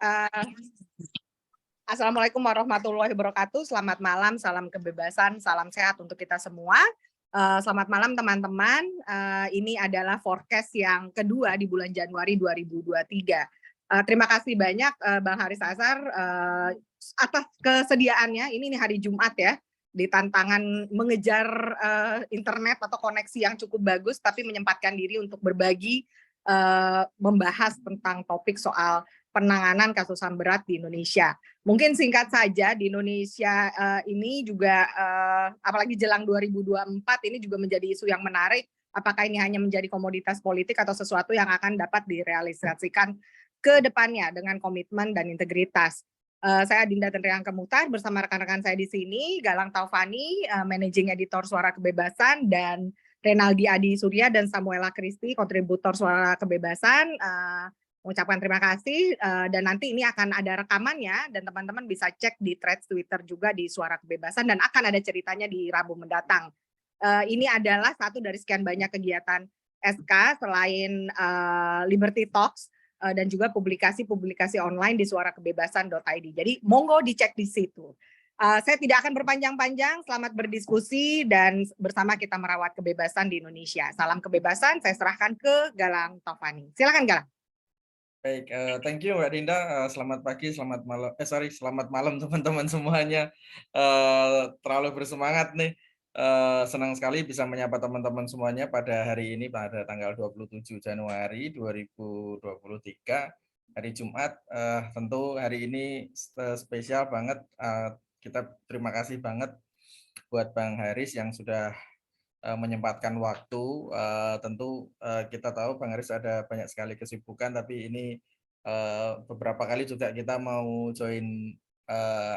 Uh, Assalamualaikum warahmatullahi wabarakatuh. Selamat malam, salam kebebasan, salam sehat untuk kita semua. Selamat malam teman-teman. Ini adalah forecast yang kedua di bulan Januari 2023. Terima kasih banyak Bang Haris Azhar atas kesediaannya. Ini hari Jumat ya, di tantangan mengejar internet atau koneksi yang cukup bagus, tapi menyempatkan diri untuk berbagi, membahas tentang topik soal penanganan kasus HAM berat di Indonesia. Mungkin singkat saja, di Indonesia ini juga apalagi jelang 2024 ini juga menjadi isu yang menarik. Apakah ini hanya menjadi komoditas politik atau sesuatu yang akan dapat direalisasikan ke depannya dengan komitmen dan integritas. Saya Dinda Tenriang Kemutar bersama rekan-rekan saya di sini, Galang Taufani, Managing Editor Suara Kebebasan, dan Renaldi Adi Surya dan Samuela Kristi, kontributor Suara Kebebasan. Mengucapkan terima kasih dan nanti ini akan ada rekamannya dan teman-teman bisa cek di threads Twitter juga di Suara Kebebasan dan akan ada ceritanya di Rabu mendatang. Ini adalah satu dari sekian banyak kegiatan SK selain Liberty Talks dan juga publikasi-publikasi online di suarakebebasan.id. Jadi monggo dicek di situ. Saya tidak akan berpanjang-panjang, selamat berdiskusi dan bersama kita merawat kebebasan di Indonesia. Salam kebebasan, saya serahkan ke Galang Taufani. Silakan Galang. Baik, thank you Mbak Dinda. Selamat pagi, selamat malam. Selamat malam teman-teman semuanya. Terlalu bersemangat nih. Senang sekali bisa menyapa teman-teman semuanya pada hari ini pada tanggal 27 Januari 2023, hari Jumat. Tentu hari ini spesial banget. Kita terima kasih banget buat Bang Haris yang sudah menyempatkan waktu. Tentu kita tahu Bang Haris ada banyak sekali kesibukan, tapi ini beberapa kali juga kita mau join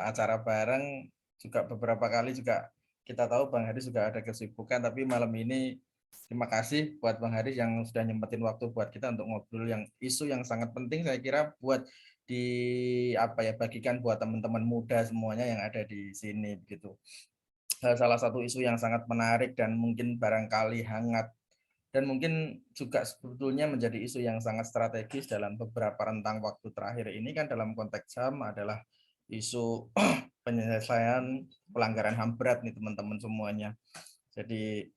acara bareng, juga beberapa kali juga kita tahu Bang Haris juga ada kesibukan, tapi malam ini terima kasih buat Bang Haris yang sudah nyempetin waktu buat kita untuk ngobrol yang isu yang sangat penting saya kira buat bagikan buat teman-teman muda semuanya yang ada di sini begitu. Salah satu isu yang sangat menarik dan mungkin barangkali hangat dan mungkin juga sebetulnya menjadi isu yang sangat strategis dalam beberapa rentang waktu terakhir ini kan dalam konteks HAM adalah isu penyelesaian pelanggaran HAM berat nih teman-teman semuanya. Jadi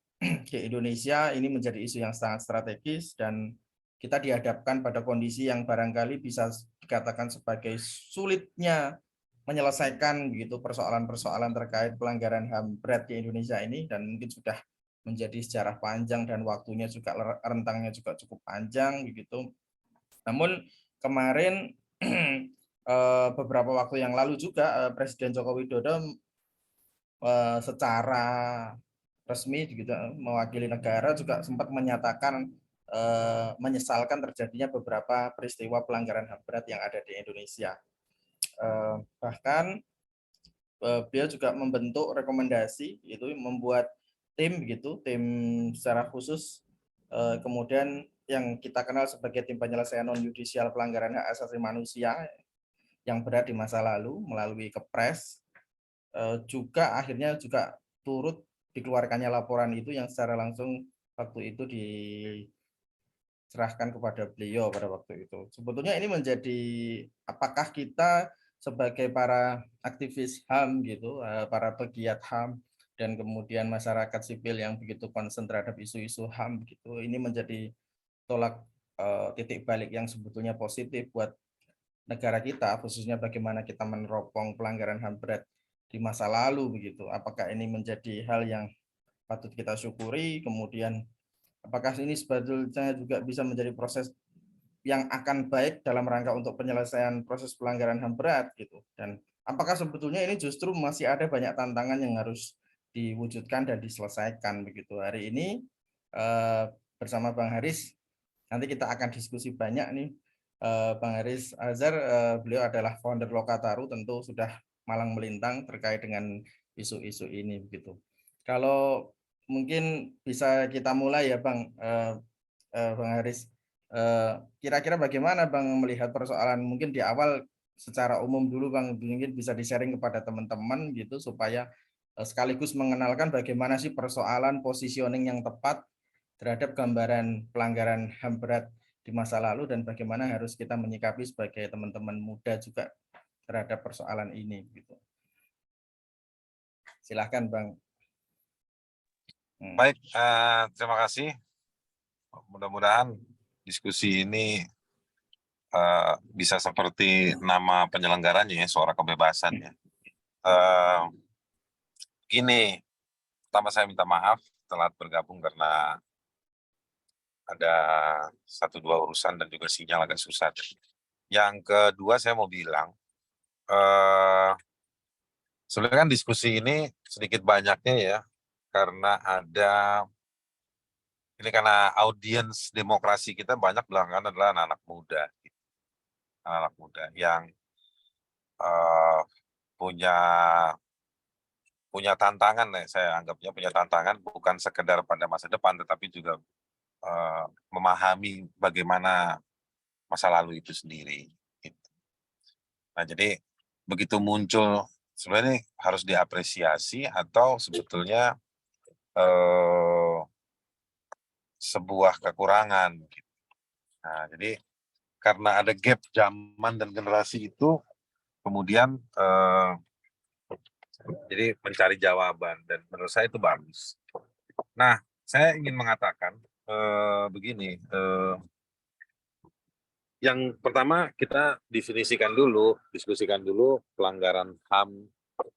di Indonesia ini menjadi isu yang sangat strategis dan kita dihadapkan pada kondisi yang barangkali bisa dikatakan sebagai sulitnya menyelesaikan gitu persoalan-persoalan terkait pelanggaran HAM berat di Indonesia ini dan mungkin sudah menjadi sejarah panjang dan waktunya juga rentangnya juga cukup panjang gitu. Namun kemarin beberapa waktu yang lalu juga Presiden Joko Widodo secara resmi gitu mewakili negara juga sempat menyatakan menyesalkan terjadinya beberapa peristiwa pelanggaran HAM berat yang ada di Indonesia. Bahkan beliau juga membentuk rekomendasi itu membuat tim gitu, tim secara khusus kemudian yang kita kenal sebagai tim penyelesaian non yudisial pelanggaran hak asasi manusia yang berat di masa lalu melalui Kepres, juga akhirnya juga turut dikeluarkannya laporan itu yang secara langsung waktu itu diserahkan kepada beliau pada waktu itu. Sebetulnya ini menjadi apakah kita sebagai para aktivis HAM gitu, para pegiat HAM dan kemudian masyarakat sipil yang begitu concern terhadap isu-isu HAM gitu, ini menjadi tolak titik balik yang sebetulnya positif buat negara kita, khususnya bagaimana kita meneropong pelanggaran HAM berat di masa lalu begitu. Apakah ini menjadi hal yang patut kita syukuri, kemudian apakah ini sebetulnya juga bisa menjadi proses yang akan baik dalam rangka untuk penyelesaian proses pelanggaran HAM berat gitu. Dan apakah sebetulnya ini justru masih ada banyak tantangan yang harus diwujudkan dan diselesaikan begitu. Hari ini bersama Bang Haris nanti kita akan diskusi banyak nih. Bang Haris Azhar, beliau adalah founder Lokataru, tentu sudah malang melintang terkait dengan isu-isu ini begitu. Kalau mungkin bisa kita mulai ya Bang Haris. Kira-kira bagaimana Bang melihat persoalan mungkin di awal secara umum dulu Bang, mungkin bisa di-sharing kepada teman-teman gitu supaya sekaligus mengenalkan bagaimana sih persoalan positioning yang tepat terhadap gambaran pelanggaran HAM berat di di masa lalu dan bagaimana harus kita menyikapi sebagai teman-teman muda juga terhadap persoalan ini gitu. Silahkan Bang. Baik, terima kasih. Mudah-mudahan diskusi ini bisa seperti nama penyelenggaranya ya, Suara Kebebasan ya. Gini, pertama saya minta maaf telat bergabung karena ada 1-2 urusan dan juga sinyal agak susah. Yang kedua saya mau bilang, sebenarnya kan diskusi ini sedikit banyaknya ya, karena karena audiens demokrasi kita banyak belakangan adalah anak-anak muda. Anak-anak muda yang punya tantangan, saya anggapnya punya tantangan bukan sekedar pada masa depan, tetapi juga memahami bagaimana masa lalu itu sendiri. Gitu. Nah, jadi begitu muncul sebenarnya harus diapresiasi atau sebetulnya sebuah kekurangan. Gitu. Nah, jadi karena ada gap zaman dan generasi itu, kemudian jadi mencari jawaban dan menurut saya itu bagus. Nah, saya ingin mengatakan begini, yang pertama kita diskusikan dulu pelanggaran HAM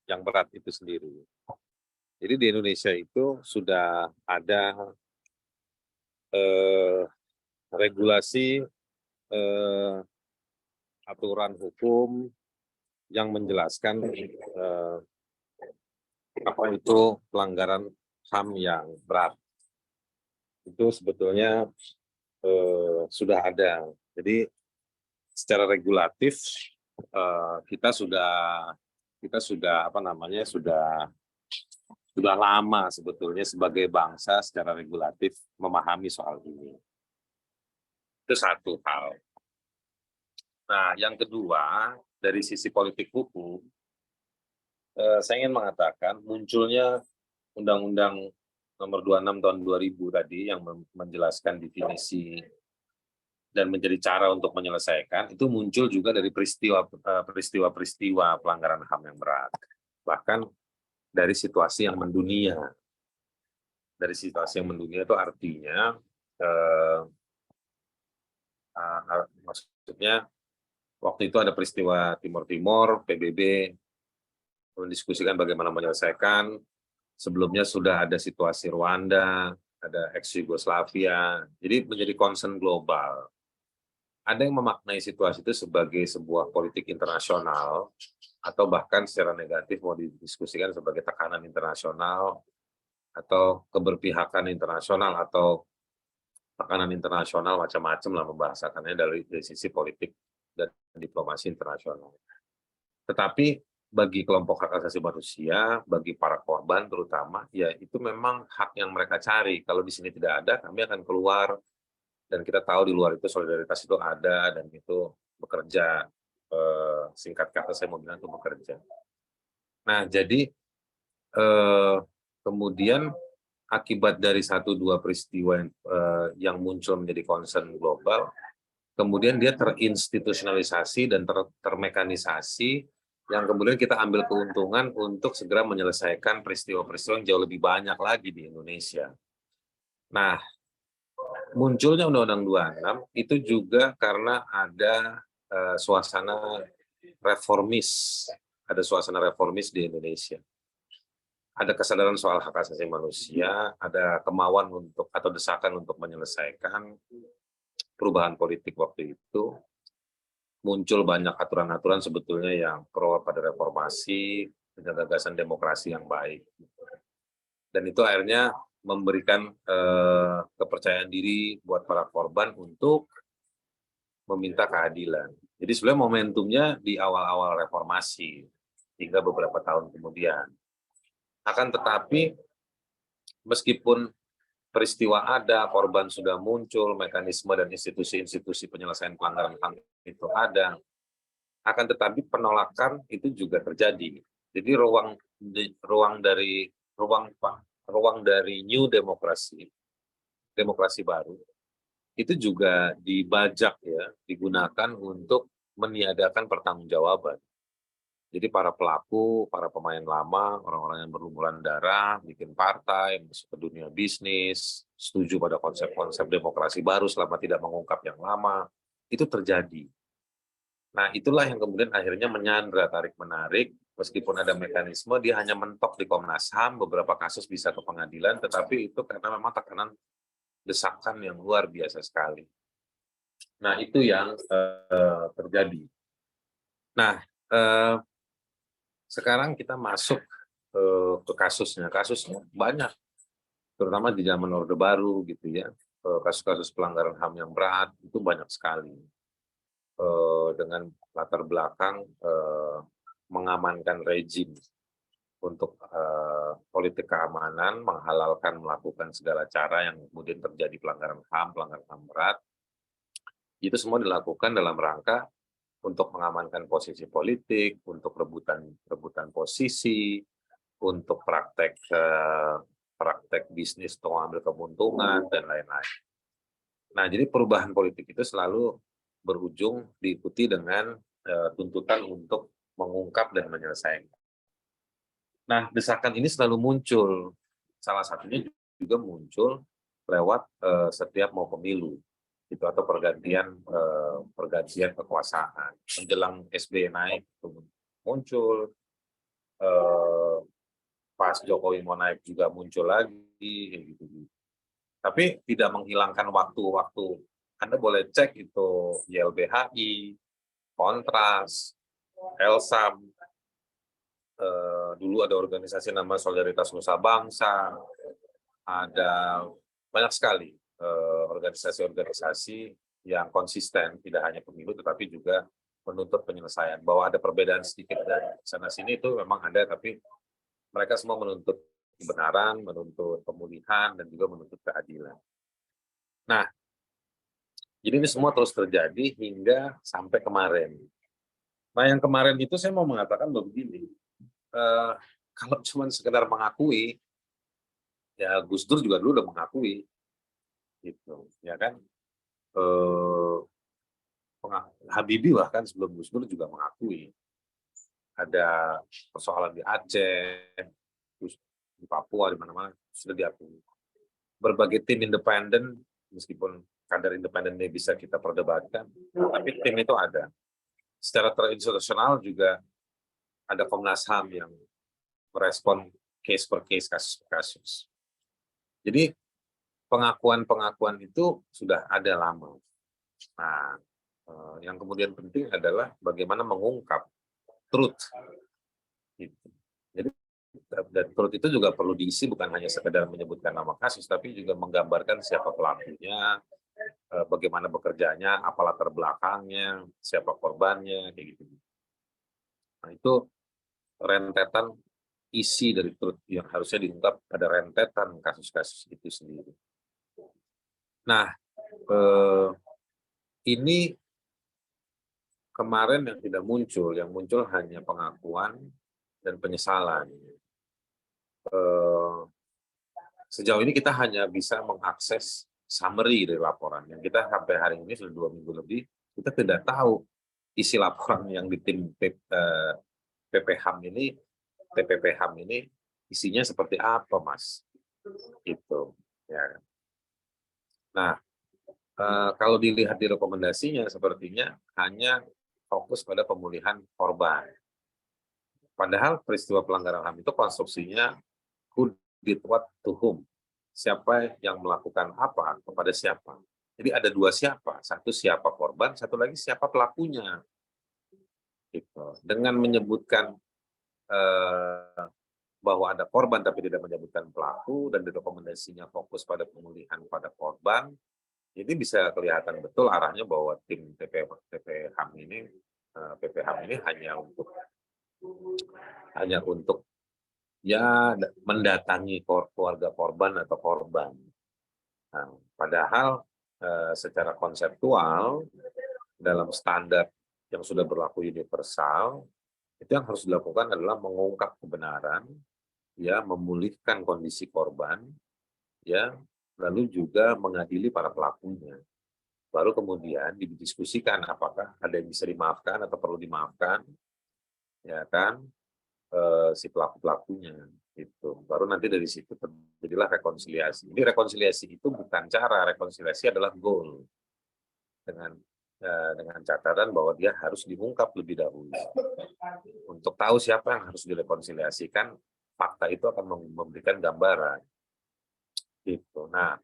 yang berat itu sendiri. Jadi di Indonesia itu sudah ada regulasi aturan hukum yang menjelaskan apa itu pelanggaran HAM yang berat. Itu sebetulnya sudah ada. Jadi secara regulatif kita sudah lama sebetulnya sebagai bangsa secara regulatif memahami soal ini. Itu satu hal. Nah, yang kedua dari sisi politik hukum, saya ingin mengatakan munculnya Undang-Undang Nomor 26 tahun 2000 tadi yang menjelaskan definisi dan menjadi cara untuk menyelesaikan, itu muncul juga dari peristiwa-peristiwa pelanggaran HAM yang berat. Bahkan dari situasi yang mendunia. Dari situasi yang mendunia itu artinya, maksudnya waktu itu ada peristiwa Timur Timur, PBB mendiskusikan bagaimana menyelesaikan. Sebelumnya sudah ada situasi Rwanda, ada ex-Yugoslavia, jadi menjadi concern global. Ada yang memaknai situasi itu sebagai sebuah politik internasional, atau bahkan secara negatif mau didiskusikan sebagai tekanan internasional, atau keberpihakan internasional, atau tekanan internasional, macam-macam lah membahasakannya dari sisi politik dan diplomasi internasional. Tetapi bagi kelompok hak asasi manusia, bagi para korban terutama, ya itu memang hak yang mereka cari. Kalau di sini tidak ada, kami akan keluar. Dan kita tahu di luar itu solidaritas itu ada dan itu bekerja. Singkat kata saya mau bilang itu bekerja. Nah, jadi kemudian akibat dari 1-2 peristiwa yang muncul menjadi concern global, kemudian dia terinstitusionalisasi dan termekanisasi, yang kemudian kita ambil keuntungan untuk segera menyelesaikan peristiwa-peristiwa yang jauh lebih banyak lagi di Indonesia. Nah, munculnya Undang-Undang 26 itu juga karena ada suasana reformis, di Indonesia. Ada kesadaran soal hak asasi manusia, ada kemauan untuk atau desakan untuk menyelesaikan perubahan politik waktu itu. Muncul banyak aturan-aturan sebetulnya yang pro pada reformasi, dengan gagasan demokrasi yang baik. Dan itu akhirnya memberikan kepercayaan diri buat para korban untuk meminta keadilan. Jadi sebenarnya momentumnya di awal-awal reformasi, hingga beberapa tahun kemudian. Akan tetapi, meskipun peristiwa ada, korban sudah muncul, mekanisme dan institusi-institusi penyelesaian pelanggaran HAM itu ada, akan tetapi penolakan itu juga terjadi. Jadi ruang dari new demokrasi baru, itu juga dibajak ya, digunakan untuk meniadakan pertanggungjawaban. Jadi para pelaku, para pemain lama, orang-orang yang berlumuran darah, bikin partai, masuk ke dunia bisnis, setuju pada konsep-konsep demokrasi baru selama tidak mengungkap yang lama, itu terjadi. Nah, itulah yang kemudian akhirnya menyandra tarik-menarik, meskipun ada mekanisme, dia hanya mentok di Komnas HAM, beberapa kasus bisa ke pengadilan, tetapi itu karena memang tekanan desakan yang luar biasa sekali. Nah, itu yang terjadi. Nah, sekarang kita masuk ke kasusnya. Kasusnya banyak, terutama di zaman Orde Baru gitu ya. Kasus-kasus pelanggaran HAM yang berat itu banyak sekali. Dengan latar belakang mengamankan rejim untuk politik keamanan, menghalalkan melakukan segala cara yang kemudian terjadi pelanggaran HAM berat. Itu semua dilakukan dalam rangka untuk mengamankan posisi politik, untuk rebutan posisi, untuk praktek bisnis untuk mengambil keuntungan dan lain-lain. Nah, jadi perubahan politik itu selalu berujung diikuti dengan tuntutan untuk mengungkap dan menyelesaikan. Nah, desakan ini selalu muncul. Salah satunya juga muncul lewat setiap mau pemilu. Itu atau pergantian kekuasaan menjelang SBY naik muncul, pas Jokowi mau naik juga muncul lagi gitu. Tapi tidak menghilangkan waktu-waktu. Anda boleh cek itu YLBHI, Kontras, Elsam, dulu ada organisasi nama Solidaritas Nusa Bangsa, ada banyak sekali organisasi-organisasi yang konsisten, tidak hanya pemilu tetapi juga menuntut penyelesaian. Bahwa ada perbedaan sedikit dari sana-sini itu memang ada, tapi mereka semua menuntut kebenaran, menuntut pemulihan, dan juga menuntut keadilan. Nah, jadi ini semua terus terjadi hingga sampai kemarin. Nah, yang kemarin itu saya mau mengatakan begini, kalau cuma sekedar mengakui, ya Gus Dur juga dulu udah mengakui, gitu, ya kan? Habibie bahkan sebelum Gus Dur juga mengakui ada persoalan di Aceh, di Papua, di mana-mana sudah diakui. Berbagai tim independen, meskipun kadar independennya bisa kita perdebatkan, tapi tim itu ada. Secara terinstitusional juga ada Komnas HAM yang merespon case per case, kasus per kasus. Jadi pengakuan-pengakuan itu sudah ada lama. Nah, yang kemudian penting adalah bagaimana mengungkap truth. Gitu. Jadi dan truth itu juga perlu diisi bukan hanya sekedar menyebutkan nama kasus, tapi juga menggambarkan siapa pelakunya, bagaimana bekerjanya, apa latar belakangnya, siapa korbannya, kayak gitu. Nah, itu rentetan isi dari truth yang harusnya diungkap, pada rentetan kasus-kasus itu sendiri. Nah, ini kemarin yang tidak muncul, yang muncul hanya pengakuan dan penyesalan. Sejauh ini kita hanya bisa mengakses summary dari laporan. Yang kita sampai hari ini sudah 2 minggu lebih, kita tidak tahu isi laporan yang di tim TPPHAM ini isinya seperti apa, Mas? Gitu. Ya. Nah, kalau dilihat di rekomendasinya, sepertinya hanya fokus pada pemulihan korban. Padahal peristiwa pelanggaran HAM itu konstruksinya who did what to whom. Siapa yang melakukan apa kepada siapa. Jadi ada 2 siapa. Satu siapa korban, satu lagi siapa pelakunya. Gitu. Dengan menyebutkan bahwa ada korban tapi tidak menyebutkan pelaku, dan di rekomendasinya fokus pada pemulihan pada korban, ini bisa kelihatan betul arahnya bahwa tim PPHAM ini hanya untuk ya mendatangi keluarga korban atau korban. Nah, padahal secara konseptual dalam standar yang sudah berlaku universal, itu yang harus dilakukan adalah mengungkap kebenaran, ya, memulihkan kondisi korban, ya, lalu juga mengadili para pelakunya. baru kemudian didiskusikan apakah ada yang bisa dimaafkan atau perlu dimaafkan, ya kan, si pelaku-pelakunya itu. Baru nanti dari situ terjadilah rekonsiliasi. Jadi rekonsiliasi itu bukan cara, rekonsiliasi adalah goal dengan catatan bahwa dia harus diungkap lebih dahulu. Untuk tahu siapa yang harus direkonsiliasikan, fakta itu akan memberikan gambaran. Gitu. Nah,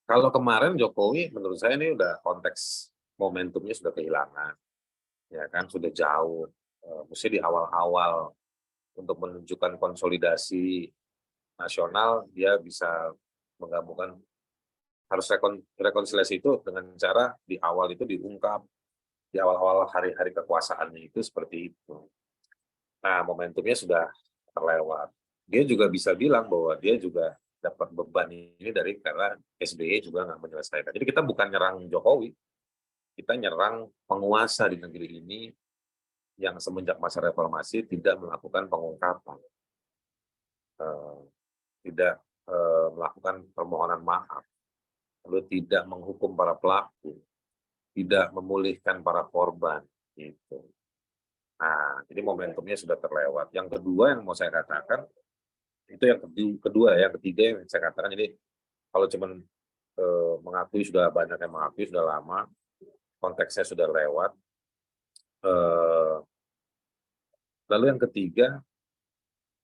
kalau kemarin Jokowi menurut saya ini udah konteks momentumnya sudah kehilangan. Ya kan, sudah jauh. Mesti di awal-awal untuk menunjukkan konsolidasi nasional, dia bisa menggabungkan, harus rekonsiliasi itu dengan cara di awal itu diungkap, di awal-awal hari-hari kekuasaannya itu seperti itu. Nah, momentumnya sudah terlewat. Dia juga bisa bilang bahwa dia juga dapat beban ini dari karena SBY juga nggak menyelesaikan. Jadi kita bukan nyerang Jokowi, kita nyerang penguasa di negeri ini yang semenjak masa reformasi tidak melakukan pengungkapan, tidak melakukan permohonan maaf, lalu tidak menghukum para pelaku, tidak memulihkan para korban. Gitu. Nah, jadi momentumnya sudah terlewat. Yang kedua yang mau saya katakan, itu yang kedua, yang ketiga yang saya katakan, jadi kalau cuman mengakui, sudah banyak yang mengakui, sudah lama, konteksnya sudah lewat. Lalu yang ketiga,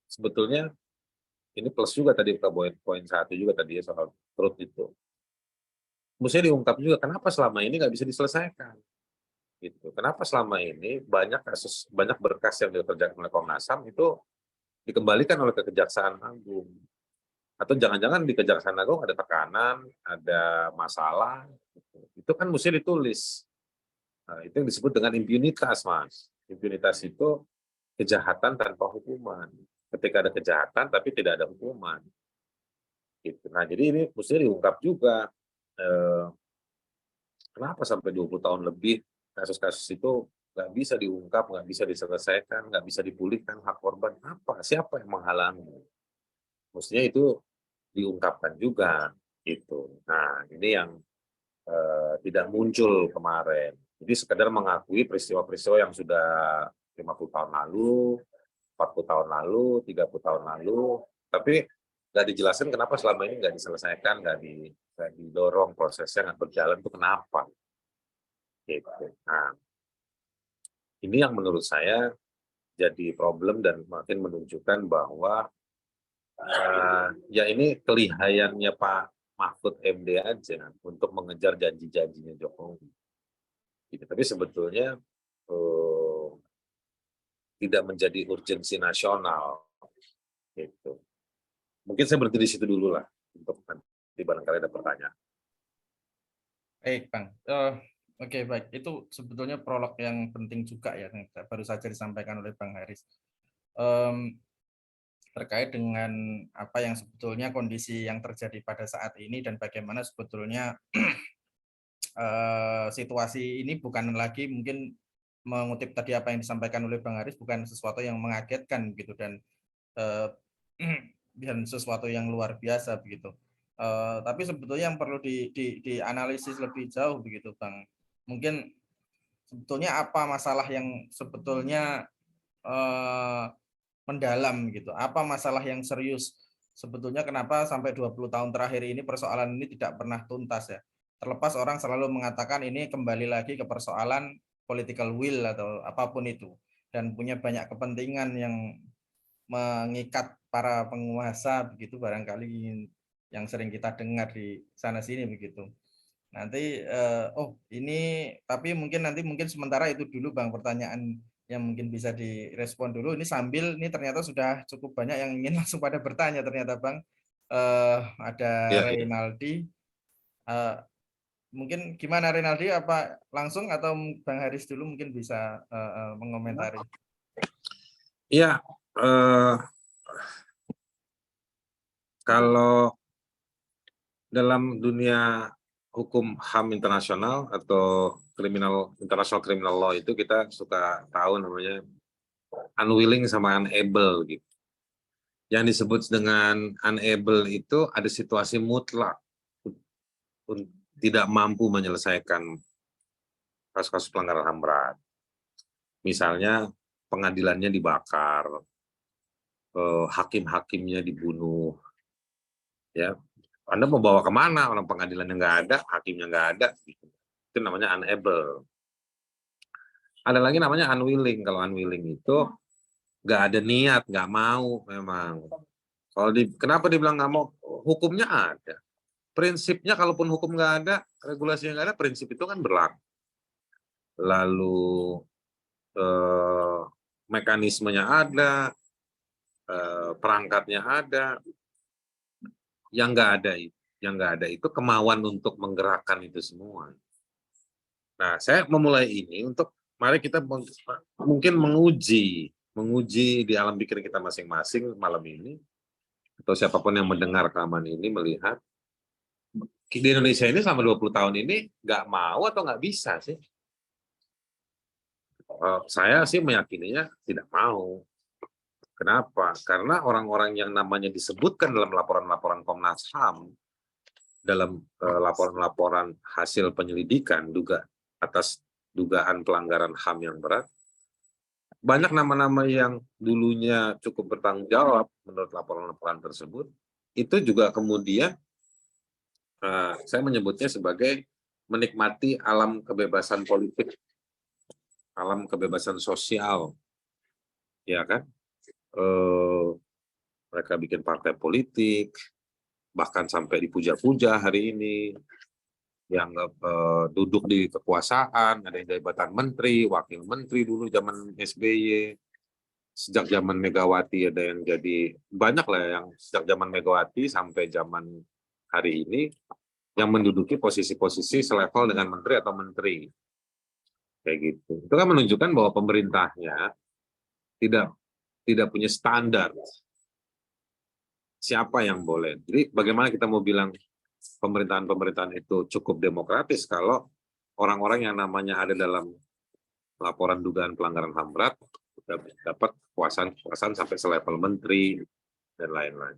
sebetulnya ini plus juga tadi ke poin 1 juga tadi ya, soal truth itu. Mestinya diungkap juga kenapa selama ini nggak bisa diselesaikan. Gitu. Kenapa selama ini banyak kasus, banyak berkas yang dikerjakan oleh Komnas HAM itu dikembalikan oleh Kejaksaan Agung. Atau jangan-jangan di Kejaksaan Agung ada tekanan, ada masalah. Itu kan mesti ditulis. Nah, itu yang disebut dengan impunitas, Mas. Impunitas itu kejahatan tanpa hukuman. Ketika ada kejahatan tapi tidak ada hukuman. Gitu. Nah, jadi ini mesti diungkap juga. Kenapa sampai 20 tahun lebih kasus-kasus itu nggak bisa diungkap, nggak bisa diselesaikan, nggak bisa dipulihkan hak korban? Apa? Siapa yang menghalangi? Mestinya itu diungkapkan juga. Gitu. Nah, ini yang tidak muncul kemarin. Jadi sekedar mengakui peristiwa-peristiwa yang sudah 50 tahun lalu, 40 tahun lalu, 30 tahun lalu, tapi nggak dijelaskan kenapa selama ini nggak diselesaikan, nggak didorong prosesnya, nggak berjalan, itu kenapa? Gitu. Nah, ini yang menurut saya jadi problem dan makin menunjukkan bahwa ya ini kelihayannya Pak Mahfud MD aja untuk mengejar janji-janjinya Jokowi. Gitu. Tapi sebetulnya tidak menjadi urgensi nasional. Gitu. Mungkin saya berhenti di situ dulu lah, untuk nanti barangkali ada pertanyaan. Baik, Bang. Oke, baik. Itu sebetulnya prolog yang penting juga ya, yang baru saja disampaikan oleh Bang Haris. Terkait dengan apa yang sebetulnya kondisi yang terjadi pada saat ini dan bagaimana sebetulnya situasi ini bukan lagi, mungkin mengutip tadi apa yang disampaikan oleh Bang Haris, bukan sesuatu yang mengagetkan gitu dan sesuatu yang luar biasa begitu. Tapi sebetulnya yang perlu dianalisis lebih jauh begitu, Bang. Mungkin sebetulnya apa masalah yang sebetulnya mendalam gitu. Apa masalah yang serius? Sebetulnya kenapa sampai 20 tahun terakhir ini persoalan ini tidak pernah tuntas ya. Terlepas orang selalu mengatakan ini kembali lagi ke persoalan political will atau apapun itu. Dan punya banyak kepentingan yang mengikat para penguasa begitu, barangkali yang sering kita dengar di sana sini begitu. Nanti ini tapi mungkin sementara itu dulu Bang, pertanyaan yang mungkin bisa direspon dulu ini sambil ini ternyata sudah cukup banyak yang ingin langsung pada bertanya ternyata Bang. Ada Ya, Reynaldi. Mungkin gimana Reynaldi, apa langsung atau Bang Haris dulu mungkin bisa mengomentari. Iya, kalau dalam dunia hukum HAM internasional atau international criminal law itu kita suka tahu namanya unwilling sama unable gitu. Yang disebut dengan unable itu ada situasi mutlak tidak mampu menyelesaikan kasus-kasus pelanggaran HAM berat. Misalnya pengadilannya dibakar, hakim-hakimnya dibunuh, ya. Anda mau bawa kemana? Orang pengadilannya nggak ada, hakimnya nggak ada. Itu namanya unable. Ada lagi namanya unwilling. Kalau unwilling itu nggak ada niat, nggak mau memang. Kalau kenapa dibilang nggak mau? Hukumnya ada. Prinsipnya kalaupun hukum nggak ada, regulasinya nggak ada, prinsip itu kan berlaku. Lalu mekanismenya ada, perangkatnya ada. Yang nggak ada itu kemauan untuk menggerakkan itu semua. Nah, saya memulai ini untuk mari kita mungkin menguji di alam pikir kita masing-masing malam ini, atau siapapun yang mendengar rekaman ini melihat di Indonesia ini selama 20 tahun ini nggak mau atau nggak bisa sih? Saya sih meyakininya tidak mau. Kenapa? Karena orang-orang yang namanya disebutkan dalam laporan-laporan Komnas HAM, dalam laporan-laporan hasil penyelidikan atas dugaan pelanggaran HAM yang berat, banyak nama-nama yang dulunya cukup bertanggung jawab menurut laporan-laporan tersebut, itu juga kemudian saya menyebutnya sebagai menikmati alam kebebasan politik, alam kebebasan sosial, ya kan? Mereka bikin partai politik, bahkan sampai dipuja-puja hari ini, yang duduk di kekuasaan, ada yang jabatan menteri, wakil menteri dulu zaman SBY, sejak zaman Megawati ada yang jadi, banyak lah yang sejak zaman Megawati sampai zaman hari ini, yang menduduki posisi-posisi selevel dengan menteri atau menteri. Kayak gitu. Itu kan menunjukkan bahwa pemerintahnya tidak punya standar siapa yang boleh. Jadi bagaimana kita mau bilang pemerintahan itu cukup demokratis kalau orang-orang yang namanya ada dalam laporan dugaan pelanggaran HAM berat dapat kekuasaan sampai selevel menteri dan lain-lain.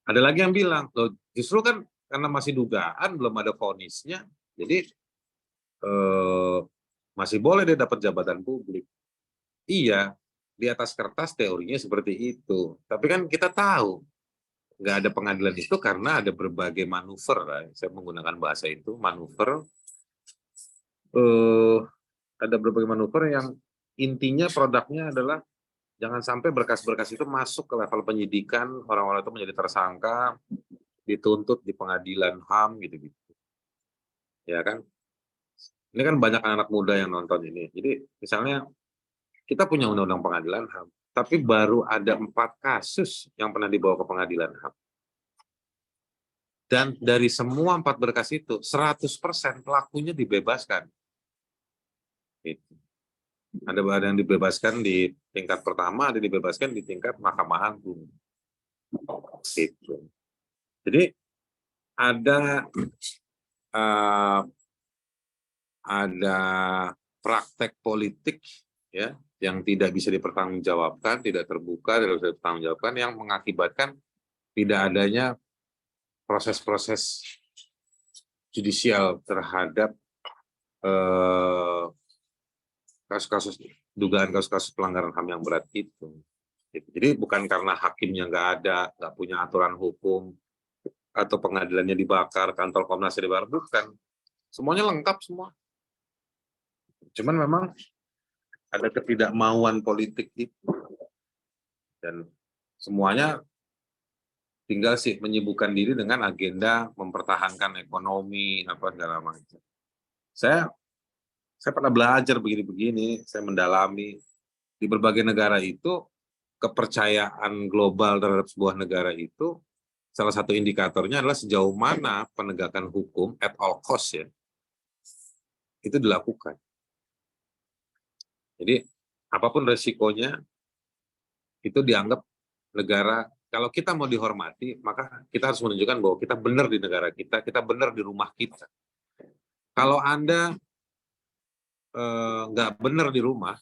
Ada lagi yang bilang, loh, justru kan karena masih dugaan, belum ada vonisnya, jadi masih boleh dia dapat jabatan publik. Iya, di atas kertas teorinya seperti itu. Tapi kan kita tahu, nggak ada pengadilan itu karena ada berbagai manuver. Saya menggunakan bahasa itu, manuver. Ada berbagai manuver yang intinya produknya adalah jangan sampai berkas-berkas itu masuk ke level penyidikan, orang-orang itu menjadi tersangka, dituntut di pengadilan HAM gitu-gitu. Ya kan? Ini kan banyak anak muda yang nonton ini. Jadi misalnya kita punya undang-undang pengadilan HAM, tapi baru ada 4 kasus yang pernah dibawa ke pengadilan HAM. Dan dari semua 4 berkas itu, 100% pelakunya dibebaskan. Gitu. Ada yang dibebaskan di tingkat pertama, ada dibebaskan di tingkat Mahkamah Agung. Gitu. Jadi ada praktek politik ya yang tidak bisa dipertanggungjawabkan, tidak terbuka, tidak bisa dipertanggungjawabkan, yang mengakibatkan tidak adanya proses-proses judicial terhadap dugaan kasus-kasus pelanggaran HAM yang berat itu. Jadi bukan karena hakimnya nggak ada, nggak punya aturan hukum, atau pengadilannya dibakar, kantor Komnasnya dibakar, bukan. Semuanya lengkap semua. Cuman memang ada ketidakmauan politik itu. Dan semuanya tinggal sih menyibukkan diri dengan agenda mempertahankan ekonomi, apa segala macam. Saya pernah belajar begini-begini, saya mendalami di berbagai negara itu, kepercayaan global terhadap sebuah negara itu salah satu indikatornya adalah sejauh mana penegakan hukum at all cost ya itu dilakukan. Jadi apapun resikonya itu dianggap negara, kalau kita mau dihormati maka kita harus menunjukkan bahwa kita benar di negara kita benar di rumah kita. Kalau Anda nggak benar di rumah,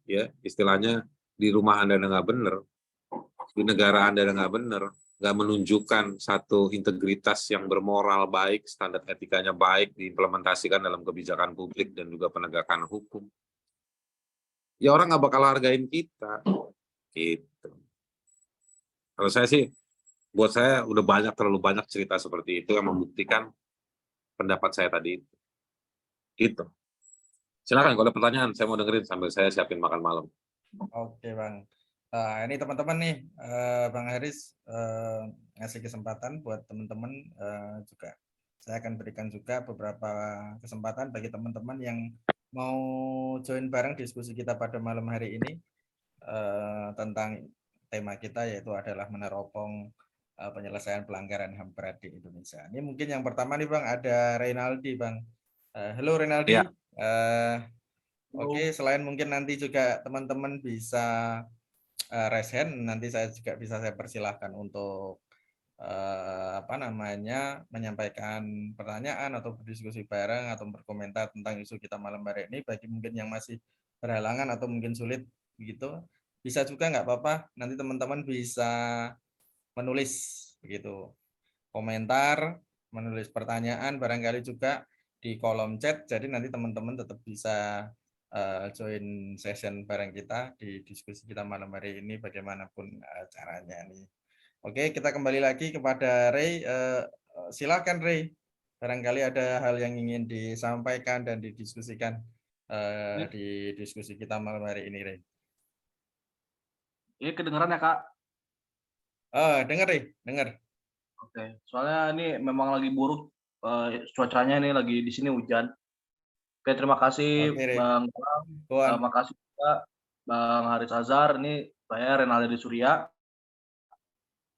ya istilahnya di rumah Anda nggak benar, di negara Anda nggak benar, nggak menunjukkan satu integritas yang bermoral baik, standar etikanya baik, diimplementasikan dalam kebijakan publik dan juga penegakan hukum, ya orang nggak bakal hargain kita. Gitu. Kalau saya sih, buat saya udah terlalu banyak cerita seperti itu yang membuktikan pendapat saya tadi. Gitu. Silakan kalau ada pertanyaan, saya mau dengerin sambil saya siapin makan malam. Oke Bang. Ini teman-teman nih, Bang Haris ngasih kesempatan buat teman-teman juga. Saya akan berikan juga beberapa kesempatan bagi teman-teman yang mau join bareng diskusi kita pada malam hari ini tentang tema kita, yaitu adalah meneropong penyelesaian pelanggaran HAM berat di Indonesia. Ini mungkin yang pertama nih Bang, ada Reynaldi Bang. Halo Reynaldi. Ya. Oke, selain mungkin nanti juga teman-teman bisa raise hand, nanti saya juga bisa saya persilahkan untuk menyampaikan pertanyaan atau berdiskusi bareng atau berkomentar tentang isu kita malam hari ini. Bagi mungkin yang masih berhalangan atau mungkin sulit begitu, bisa juga nggak apa-apa. Nanti teman-teman bisa menulis begitu komentar, menulis pertanyaan barangkali juga di kolom chat. Jadi nanti teman-teman tetap bisa join session bareng kita di diskusi kita malam hari ini bagaimanapun caranya nih. Oke, kita kembali lagi kepada Ray. Silakan Ray. Barangkali ada hal yang ingin disampaikan dan didiskusikan di diskusi kita malam hari ini, Ray. Ini kedengeran ya Kak? Dengar Ray, dengar. Oke, soalnya ini memang lagi buruk cuacanya, ini lagi di sini hujan. Oke, terima kasih Bang. Terima kasih juga Bang Haris Azhar. Ini saya Renaldi Surya.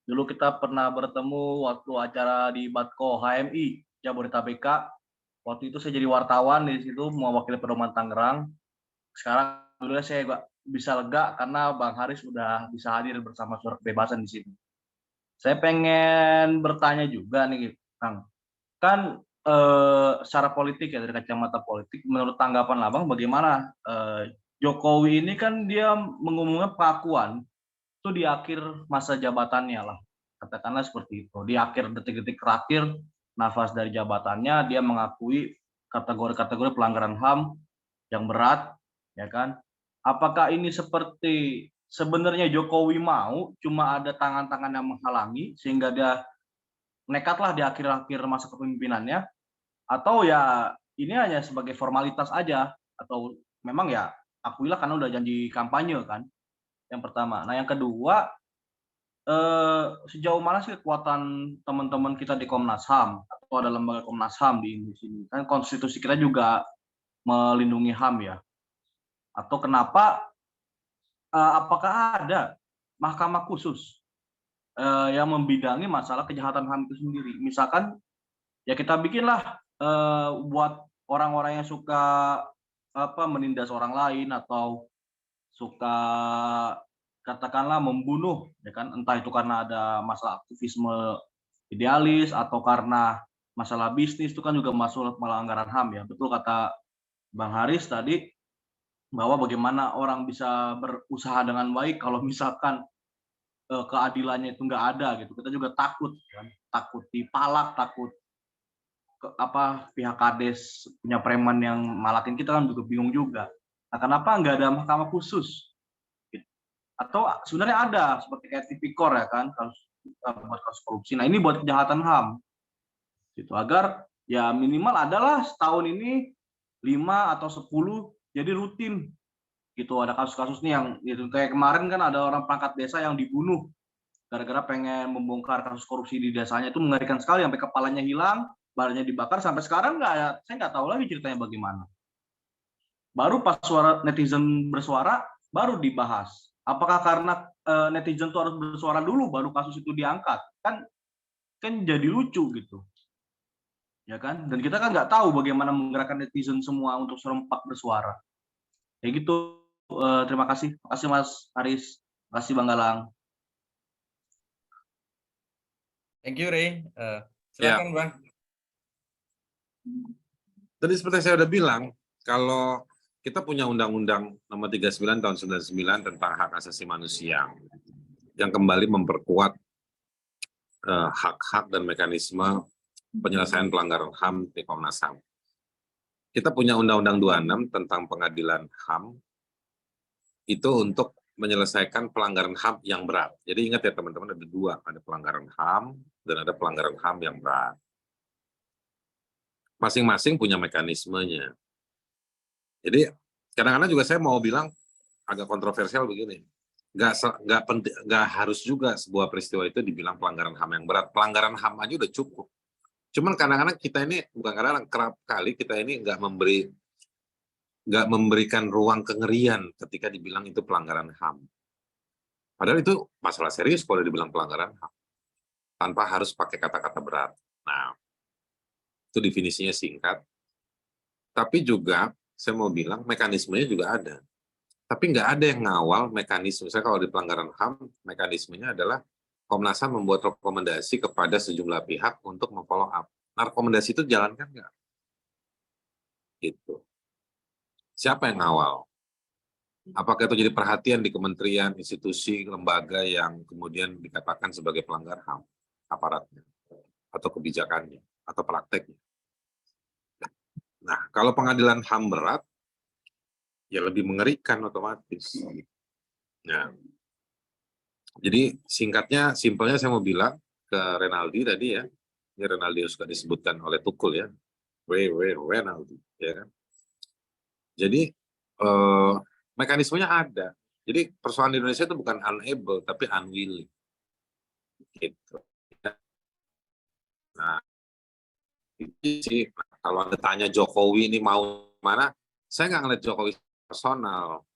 Dulu kita pernah bertemu waktu acara di Batko HMI Jabodetabek. Waktu itu saya jadi wartawan di situ mewakili Pedoman Tangerang. Sekarang dulu saya bisa lega karena Bang Haris sudah bisa hadir bersama Suara Kebebasan di sini. Saya pengen bertanya juga nih, Kang. Kan secara politik ya, dari kacamata politik, menurut tanggapan Abang bagaimana Jokowi ini kan dia mengumumkan pengakuan itu di akhir masa jabatannya lah, katakanlah seperti itu. Di akhir detik-detik terakhir nafas dari jabatannya dia mengakui kategori-kategori pelanggaran HAM yang berat, ya kan? Apakah ini seperti sebenarnya Jokowi mau, cuma ada tangan-tangan yang menghalangi sehingga dia nekatlah di akhir-akhir masa kepemimpinannya, atau ya ini hanya sebagai formalitas aja, atau memang ya akuilah karena udah janji kampanye kan, yang pertama. Nah yang kedua, sejauh mana sih kekuatan teman-teman kita di Komnas HAM atau ada lembaga Komnas HAM di Indonesia ini? Kan konstitusi kita juga melindungi HAM ya. Atau kenapa, apakah ada mahkamah khusus yang membidangi masalah kejahatan HAM itu sendiri? Misalkan ya kita bikinlah buat orang-orang yang suka menindas orang lain atau suka katakanlah membunuh, ya kan, entah itu karena ada masalah aktivisme idealis atau karena masalah bisnis, itu kan juga masuk pelanggaran HAM ya. Betul kata Bang Haris tadi bahwa bagaimana orang bisa berusaha dengan baik kalau misalkan keadilannya itu nggak ada gitu. Kita juga takut kan, takut dipalak, takut pihak Kades punya preman yang malakin kita kan juga bingung juga. Nah, kenapa nggak ada mahkamah khusus? Atau sebenarnya ada seperti kayak Tipikor ya kan, buat kasus korupsi. Nah ini buat kejahatan HAM, gitu. Agar ya minimal adalah setahun ini 5 atau 10 jadi rutin, gitu. Ada kasus-kasus nih yang gitu, kayak kemarin kan ada orang perangkat desa yang dibunuh gara-gara pengen membongkar kasus korupsi di desanya. Itu mengerikan sekali, sampai kepalanya hilang, badannya dibakar, sampai sekarang saya nggak tahu lagi ceritanya bagaimana. Baru pas netizen bersuara baru dibahas. Apakah karena netizen itu harus bersuara dulu baru kasus itu diangkat? Kan jadi lucu gitu, ya kan? Dan kita kan nggak tahu bagaimana menggerakkan netizen semua untuk serempak bersuara. Kayak gitu. Terima kasih Mas Haris, terima kasih Bang Galang. Thank you Ray. Silakan Bang. Tadi seperti saya udah bilang, kalau kita punya Undang-Undang Nomor 39 Tahun 99 tentang Hak Asasi Manusia yang kembali memperkuat hak-hak dan mekanisme penyelesaian pelanggaran HAM di Komnas HAM. Kita punya Undang-Undang 26 tentang pengadilan HAM itu untuk menyelesaikan pelanggaran HAM yang berat. Jadi ingat ya teman-teman, ada dua, ada pelanggaran HAM dan ada pelanggaran HAM yang berat. Masing-masing punya mekanismenya. Jadi kadang-kadang juga saya mau bilang agak kontroversial begini, nggak harus juga sebuah peristiwa itu dibilang pelanggaran HAM yang berat. Pelanggaran HAM aja udah cukup. Cuman kadang-kadang kita ini, bukan kadang-kadang, kerap kali kita ini nggak memberikan ruang kengerian ketika dibilang itu pelanggaran HAM. Padahal itu masalah serius kalau dibilang pelanggaran HAM, tanpa harus pakai kata-kata berat. Nah, itu definisinya singkat. Tapi juga saya mau bilang mekanismenya juga ada. Tapi nggak ada yang ngawal mekanisme. Saya kalau di pelanggaran HAM, mekanismenya adalah Komnas HAM membuat rekomendasi kepada sejumlah pihak untuk memfollow up. Nah, rekomendasi itu jalankan nggak? Gitu. Siapa yang ngawal? Apakah itu jadi perhatian di kementerian, institusi, lembaga yang kemudian dikatakan sebagai pelanggar HAM, aparatnya, atau kebijakannya, atau prakteknya? Nah, kalau pengadilan HAM berat, ya lebih mengerikan otomatis. Nah, jadi singkatnya, simpelnya saya mau bilang ke Renaldi tadi ya, ini Renaldi suka disebutkan oleh Tukul ya, Renaldi, ya kan. Jadi mekanismenya ada. Jadi persoalan di Indonesia itu bukan unable, tapi unwilling. Gitu. Nah, itu sih, kalau Anda tanya Jokowi ini mau mana, saya nggak ngeliat Jokowi personal.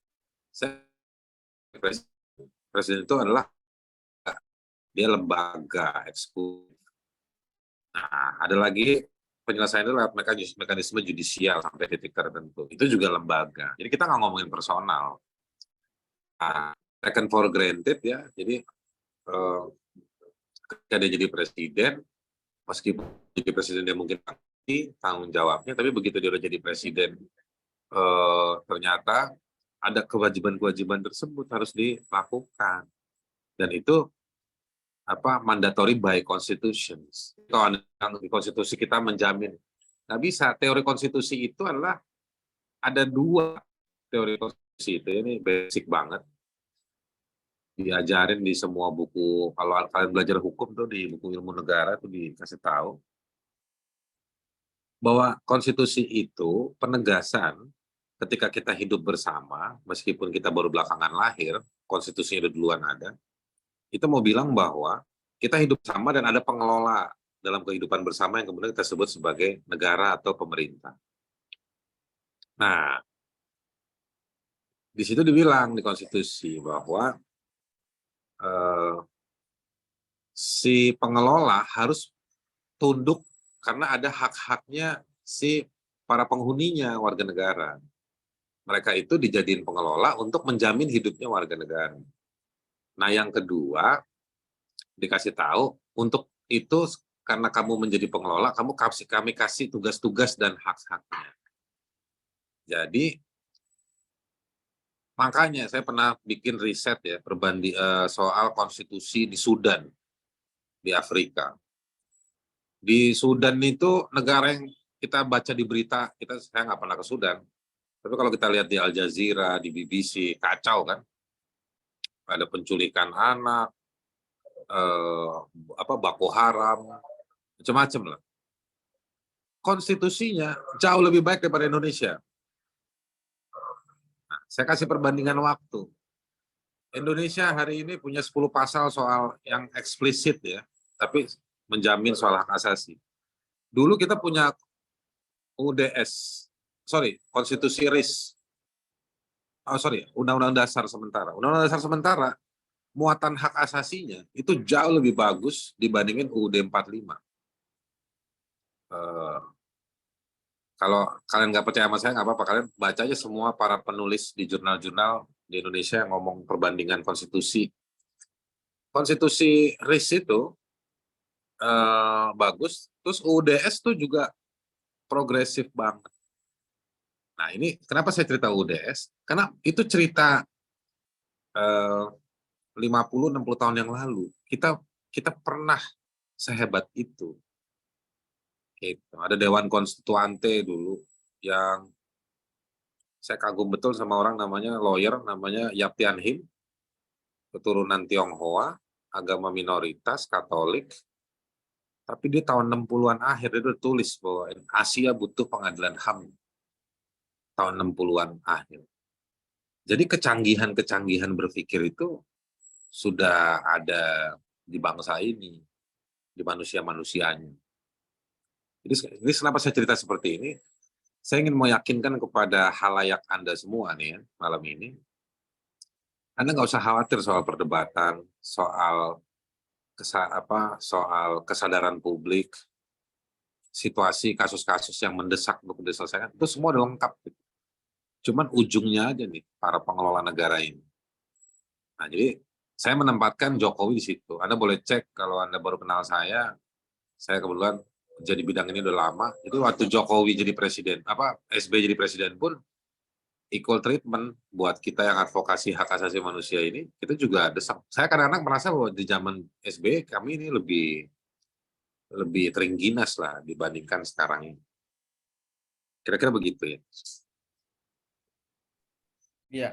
Saya presiden itu adalah dia lembaga eksekutif. Nah, ada lagi penyelesaian itu lewat mekanisme judisial sampai titik tertentu. Itu juga lembaga. Jadi kita nggak ngomongin personal. Nah, taken for granted ya. Jadi ketika dia jadi presiden, meskipun jadi presiden dia mungkin tanggung jawabnya, tapi begitu dia udah jadi presiden, ternyata ada kewajiban-kewajiban tersebut harus dilakukan. Dan itu mandatory by constitutions. Kalau di konstitusi kita menjamin, nggak bisa. Teori konstitusi itu adalah ada dua teori konstitusi itu, ini basic banget, diajarin di semua buku. Kalau kalian belajar hukum tuh di buku ilmu negara tuh dikasih tahu bahwa konstitusi itu penegasan ketika kita hidup bersama, meskipun kita baru belakangan lahir, konstitusinya udah duluan ada. Itu mau bilang bahwa kita hidup sama dan ada pengelola dalam kehidupan bersama yang kemudian kita sebut sebagai negara atau pemerintah. Nah, di situ dibilang di konstitusi bahwa si pengelola harus tunduk karena ada hak-haknya si para penghuninya, warga negara. Mereka itu dijadiin pengelola untuk menjamin hidupnya warga negara. Nah, yang kedua, dikasih tahu, untuk itu karena kamu menjadi pengelola, kami kasih tugas-tugas dan hak-haknya. Jadi, makanya saya pernah bikin riset ya, soal konstitusi di Sudan, di Afrika. Di Sudan itu negara yang kita baca di berita, saya nggak pernah ke Sudan, tapi kalau kita lihat di Al Jazeera, di BBC, kacau kan? Ada penculikan anak, Boko Haram, macam-macam lah. Konstitusinya jauh lebih baik daripada Indonesia. Nah, saya kasih perbandingan waktu. Indonesia hari ini punya 10 pasal soal yang eksplisit ya, tapi menjamin soal hak asasi. Dulu kita punya konstitusi RIS. Undang-undang dasar sementara. Undang-undang dasar sementara muatan hak asasinya itu jauh lebih bagus dibandingin UUD 45. Kalau kalian nggak percaya sama saya, nggak apa-apa. Kalian baca aja semua para penulis di jurnal-jurnal di Indonesia yang ngomong perbandingan konstitusi. Konstitusi RIS itu bagus, terus UUDS itu juga progresif banget. Nah, ini kenapa saya cerita UUDS? Karena itu cerita 50-60 tahun yang lalu. Kita pernah sehebat itu. Gitu. Ada Dewan Konstituante dulu yang saya kagum betul sama orang namanya lawyer, namanya Yap Tian Him, keturunan Tionghoa, agama minoritas, Katolik, tapi dia tahun 60-an akhir dia udah tulis bahwa Asia butuh pengadilan HAM tahun 60-an akhir. Jadi kecanggihan-kecanggihan berpikir itu sudah ada di bangsa ini, di manusia-manusianya. Jadi ini kenapa saya cerita seperti ini? Saya ingin meyakinkan kepada halayak Anda semua nih ya, malam ini. Anda nggak usah khawatir soal perdebatan, soal soal kesadaran publik, situasi kasus-kasus yang mendesak untuk diselesaikan, itu semua udah lengkap. Cuman ujungnya aja nih, para pengelola negara ini. Nah, jadi saya menempatkan Jokowi di situ. Anda boleh cek kalau Anda baru kenal saya kebetulan jadi bidang ini udah lama. Jadi waktu Jokowi jadi presiden, SBY jadi presiden pun equal treatment buat kita yang advokasi hak asasi manusia ini, kita juga desak. Saya kadang-kadang merasa bahwa di zaman SBY kami ini lebih terengginas lah dibandingkan sekarang ini. Kira-kira begitu ya. Iya.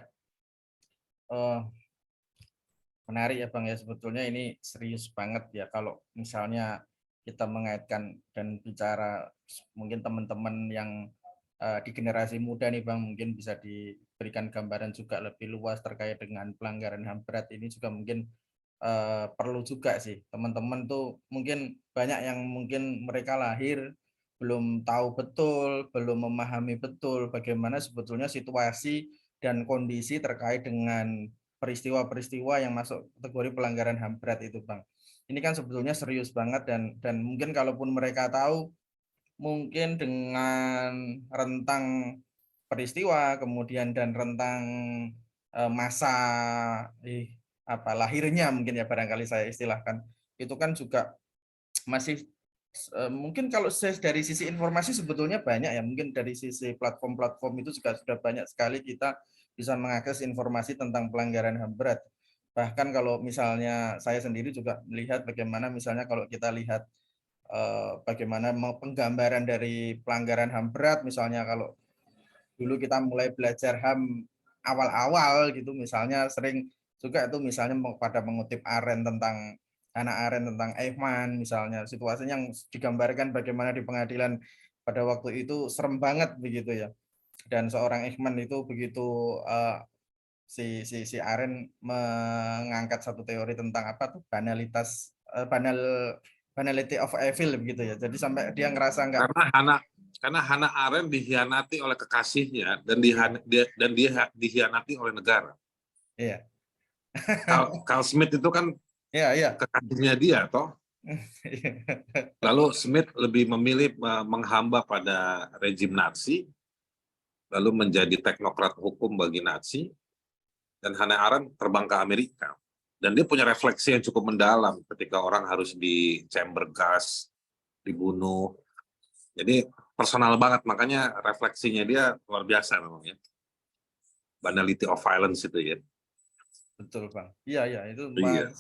Menarik ya Bang ya, sebetulnya ini serius banget ya kalau misalnya kita mengaitkan dan bicara mungkin teman-teman yang di generasi muda nih Bang, mungkin bisa diberikan gambaran juga lebih luas terkait dengan pelanggaran HAM berat ini juga mungkin perlu juga sih. Teman-teman tuh mungkin banyak yang mungkin mereka lahir belum tahu betul, belum memahami betul bagaimana sebetulnya situasi dan kondisi terkait dengan peristiwa-peristiwa yang masuk kategori pelanggaran HAM berat itu Bang. Ini kan sebetulnya serius banget dan mungkin kalaupun mereka tahu mungkin dengan rentang peristiwa kemudian dan rentang masa lahirnya mungkin ya barangkali saya istilahkan itu kan juga masih mungkin kalau dari sisi informasi sebetulnya banyak ya, mungkin dari sisi platform-platform itu juga sudah banyak sekali kita bisa mengakses informasi tentang pelanggaran HAM berat. Bahkan kalau misalnya saya sendiri juga melihat bagaimana misalnya kalau kita lihat bagaimana penggambaran dari pelanggaran HAM berat, misalnya kalau dulu kita mulai belajar HAM awal-awal gitu, misalnya sering juga itu misalnya pada mengutip Arendt tentang Hannah Arendt tentang Eichmann misalnya, situasinya yang digambarkan bagaimana di pengadilan pada waktu itu serem banget begitu ya. Dan seorang Eichmann itu begitu si Arendt mengangkat satu teori tentang apa tuh banality of evil begitu ya. Jadi sampai dia ngerasa enggak karena Hannah Arendt dikhianati oleh kekasihnya dan dia dikhianati oleh negara. Iya. Carl Smith itu kan kekasihnya dia toh. Lalu Smith lebih memilih menghamba pada rejim Nazi, lalu menjadi teknokrat hukum bagi Nazi, dan Hannah Arendt terbang ke Amerika. Dan dia punya refleksi yang cukup mendalam ketika orang harus di chamber gas, dibunuh. Jadi personal banget, makanya refleksinya dia luar biasa namanya. Banality of violence itu ya. Betul Bang. Iya itu Bang.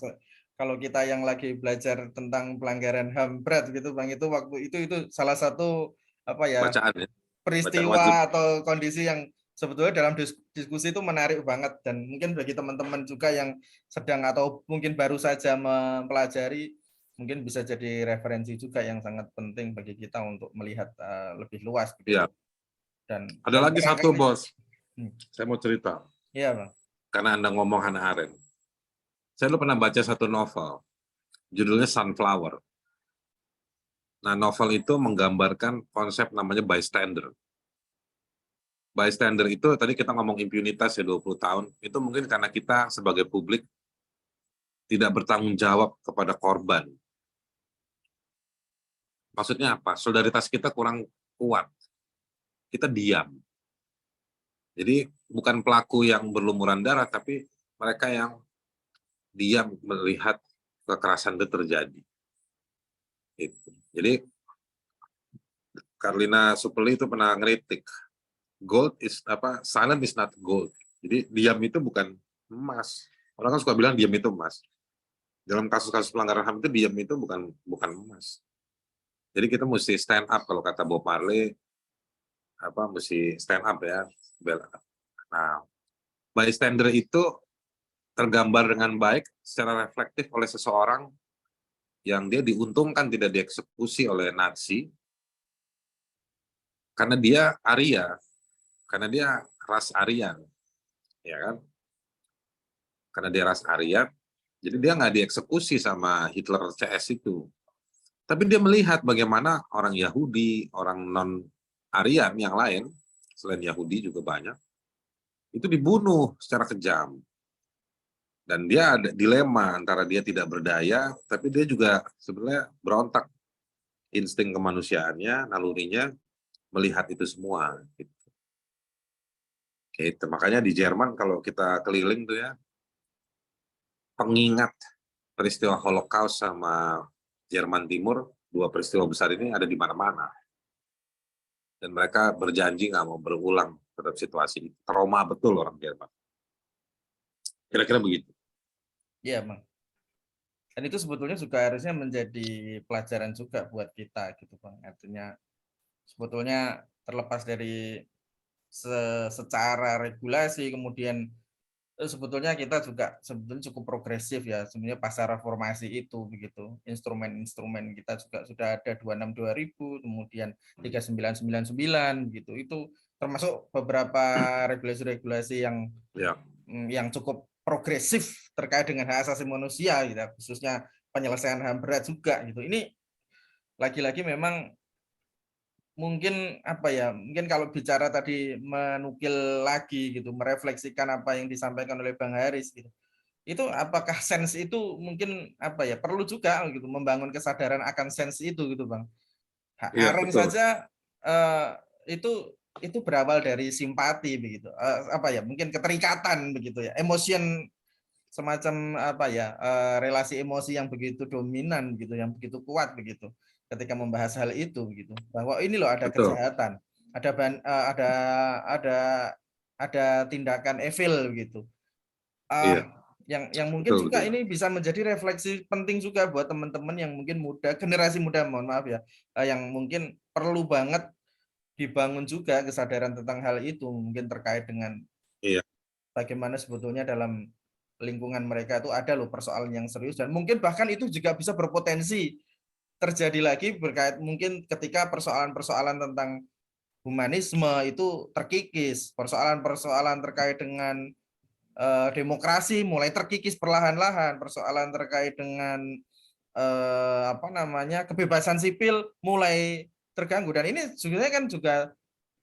Kalau kita yang lagi belajar tentang pelanggaran HAM berat gitu Bang, itu waktu itu salah satu bacaan, ya? Peristiwa atau kondisi yang sebetulnya dalam diskusi itu menarik banget, dan mungkin bagi teman-teman juga yang sedang atau mungkin baru saja mempelajari mungkin bisa jadi referensi juga yang sangat penting bagi kita untuk melihat lebih luas. Iya. Dan ada lagi satu bos, saya mau cerita. Iya Bang. Karena Anda ngomong Hannah Arendt. Saya dulu pernah baca satu novel, judulnya Sunflower. Nah, novel itu menggambarkan konsep namanya bystander. Bystander itu, tadi kita ngomong impunitas ya 20 tahun, itu mungkin karena kita sebagai publik tidak bertanggung jawab kepada korban. Maksudnya apa? Solidaritas kita kurang kuat. Kita diam. Jadi bukan pelaku yang berlumuran darah, tapi mereka yang diam melihat kekerasan itu terjadi. Jadi Carlina Supeli itu pernah ngeritik, silent is not gold. Jadi diam itu bukan emas. Orang kan suka bilang diam itu emas. Dalam kasus-kasus pelanggaran HAM itu diam itu bukan emas. Jadi kita mesti stand up, kalau kata Bob Marley, mesti stand up ya. Nah, bystander itu tergambar dengan baik secara reflektif oleh seseorang yang dia diuntungkan tidak dieksekusi oleh Nazi karena dia Arya, karena dia ras Aryan, ya kan? Karena dia ras Aryan, jadi dia nggak dieksekusi sama Hitler CS itu. Tapi dia melihat bagaimana orang Yahudi, orang non-Aryan yang lain, selain Yahudi juga banyak, itu dibunuh secara kejam. Dan dia ada dilema antara dia tidak berdaya, tapi dia juga sebenarnya berontak. Insting kemanusiaannya, nalurinya, melihat itu semua. Gitu. Makanya di Jerman kalau kita keliling tuh ya, pengingat peristiwa Holocaust sama Jerman Timur, dua peristiwa besar ini ada di mana-mana. Dan mereka berjanji nggak mau berulang terhadap situasi itu. Trauma betul orang Jerman. Kira-kira begitu. Iya, Bang. Dan itu sebetulnya juga harusnya menjadi pelajaran juga buat kita gitu, Bang. Artinya sebetulnya terlepas dari secara regulasi, kemudian sebetulnya kita juga sebetulnya cukup progresif ya, sebenarnya pasca reformasi itu begitu. Instrumen-instrumen kita juga sudah ada 26 2000, kemudian 3999 gitu. Itu termasuk beberapa regulasi-regulasi yang cukup progresif terkait dengan hak asasi manusia gitu, khususnya penyelesaian HAM berat juga gitu. Ini lagi-lagi memang mungkin mungkin kalau bicara tadi menukil lagi gitu, merefleksikan apa yang disampaikan oleh Bang Haris gitu. Itu apakah sense itu mungkin perlu juga gitu membangun kesadaran akan sense itu gitu, Bang. Iya, Aron betul. saja itu berawal dari simpati begitu. Mungkin keterikatan begitu ya. Emotion semacam relasi emosi yang begitu dominan gitu, yang begitu kuat begitu ketika membahas hal itu begitu, bahwa ini loh ada Betul. kejahatan, ada tindakan evil gitu. Iya. Yang mungkin Betul, juga betul. ini bisa menjadi refleksi penting juga buat teman-teman yang mungkin muda, generasi muda, mohon maaf ya, yang mungkin perlu banget dibangun juga kesadaran tentang hal itu, mungkin terkait dengan bagaimana sebetulnya dalam lingkungan mereka itu ada loh persoalan yang serius, dan mungkin bahkan itu juga bisa berpotensi terjadi lagi berkait mungkin ketika persoalan-persoalan tentang humanisme itu terkikis, persoalan-persoalan terkait dengan demokrasi mulai terkikis perlahan-lahan, persoalan terkait dengan kebebasan sipil mulai terganggu. Dan ini sebenarnya kan juga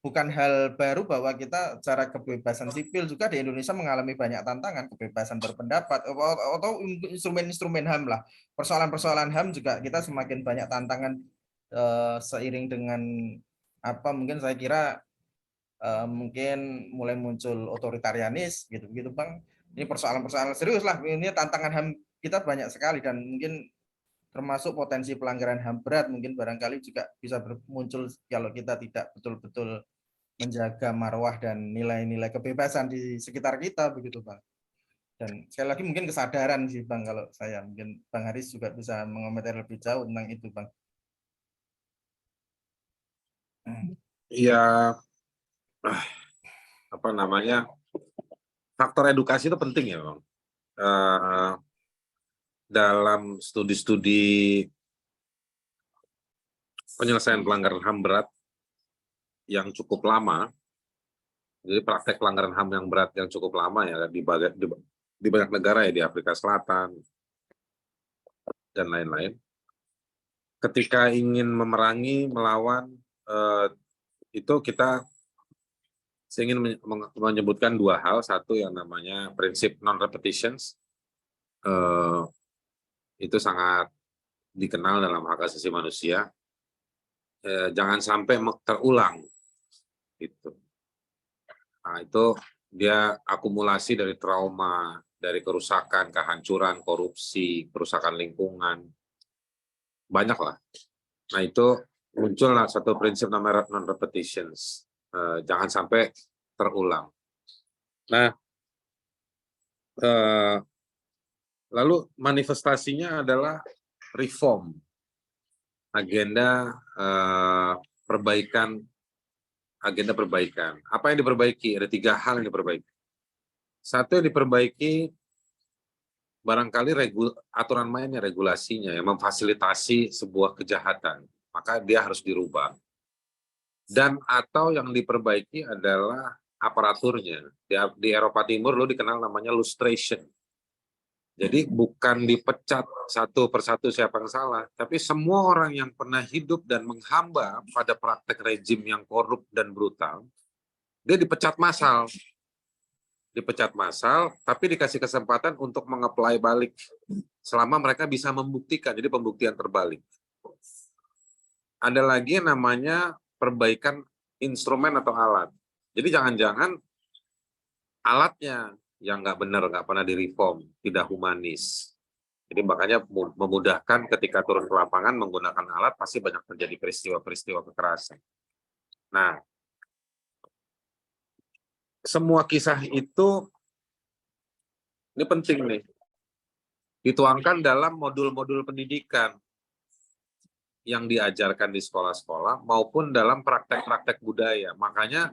bukan hal baru bahwa kita secara kebebasan sipil juga di Indonesia mengalami banyak tantangan, kebebasan berpendapat atau instrumen-instrumen HAM lah. Persoalan-persoalan HAM juga kita semakin banyak tantangan seiring dengan mungkin saya kira mungkin mulai muncul otoritarianis gitu Bang. Ini persoalan-persoalan serius lah, ini tantangan HAM kita banyak sekali, dan mungkin termasuk potensi pelanggaran HAM berat mungkin barangkali juga bisa muncul kalau kita tidak betul-betul menjaga marwah dan nilai-nilai kebebasan di sekitar kita begitu Bang. Dan sekali lagi mungkin kesadaran sih Bang, kalau saya mungkin Bang Haris juga bisa mengomentari lebih jauh tentang itu Bang. Iya, faktor edukasi itu penting ya Bang. Dalam studi-studi penyelesaian pelanggaran HAM berat yang cukup lama, jadi praktek pelanggaran HAM yang berat yang cukup lama ya di banyak negara ya, di Afrika Selatan dan lain-lain. Ketika ingin memerangi, melawan, itu kita ingin menyebutkan dua hal. Satu yang namanya prinsip non-repetitions, itu sangat dikenal dalam hak asasi manusia. Jangan sampai terulang. Gitu. Nah, itu dia akumulasi dari trauma, dari kerusakan, kehancuran, korupsi, kerusakan lingkungan, banyak lah. Nah, itu muncullah satu prinsip namanya non-repetitions. Jangan sampai terulang. Nah, Lalu manifestasinya adalah reform, agenda perbaikan, Apa yang diperbaiki? Ada 3 hal yang diperbaiki. Satu yang diperbaiki barangkali aturan mainnya, regulasinya yang memfasilitasi sebuah kejahatan, maka dia harus dirubah. Dan atau yang diperbaiki adalah aparaturnya. Di Eropa Timur lo dikenal namanya lustration. Jadi bukan dipecat satu persatu siapa yang salah, tapi semua orang yang pernah hidup dan menghamba pada praktek rejim yang korup dan brutal, dia dipecat massal. Tapi dikasih kesempatan untuk mengapply balik selama mereka bisa membuktikan, jadi pembuktian terbalik. Ada lagi yang namanya perbaikan instrumen atau alat. Jadi jangan-jangan alatnya yang nggak benar, nggak pernah direform, tidak humanis. Jadi makanya memudahkan ketika turun ke lapangan menggunakan alat pasti banyak terjadi peristiwa-peristiwa kekerasan. Nah, semua kisah itu ini penting nih, dituangkan dalam modul-modul pendidikan yang diajarkan di sekolah-sekolah maupun dalam praktek-praktek budaya. Makanya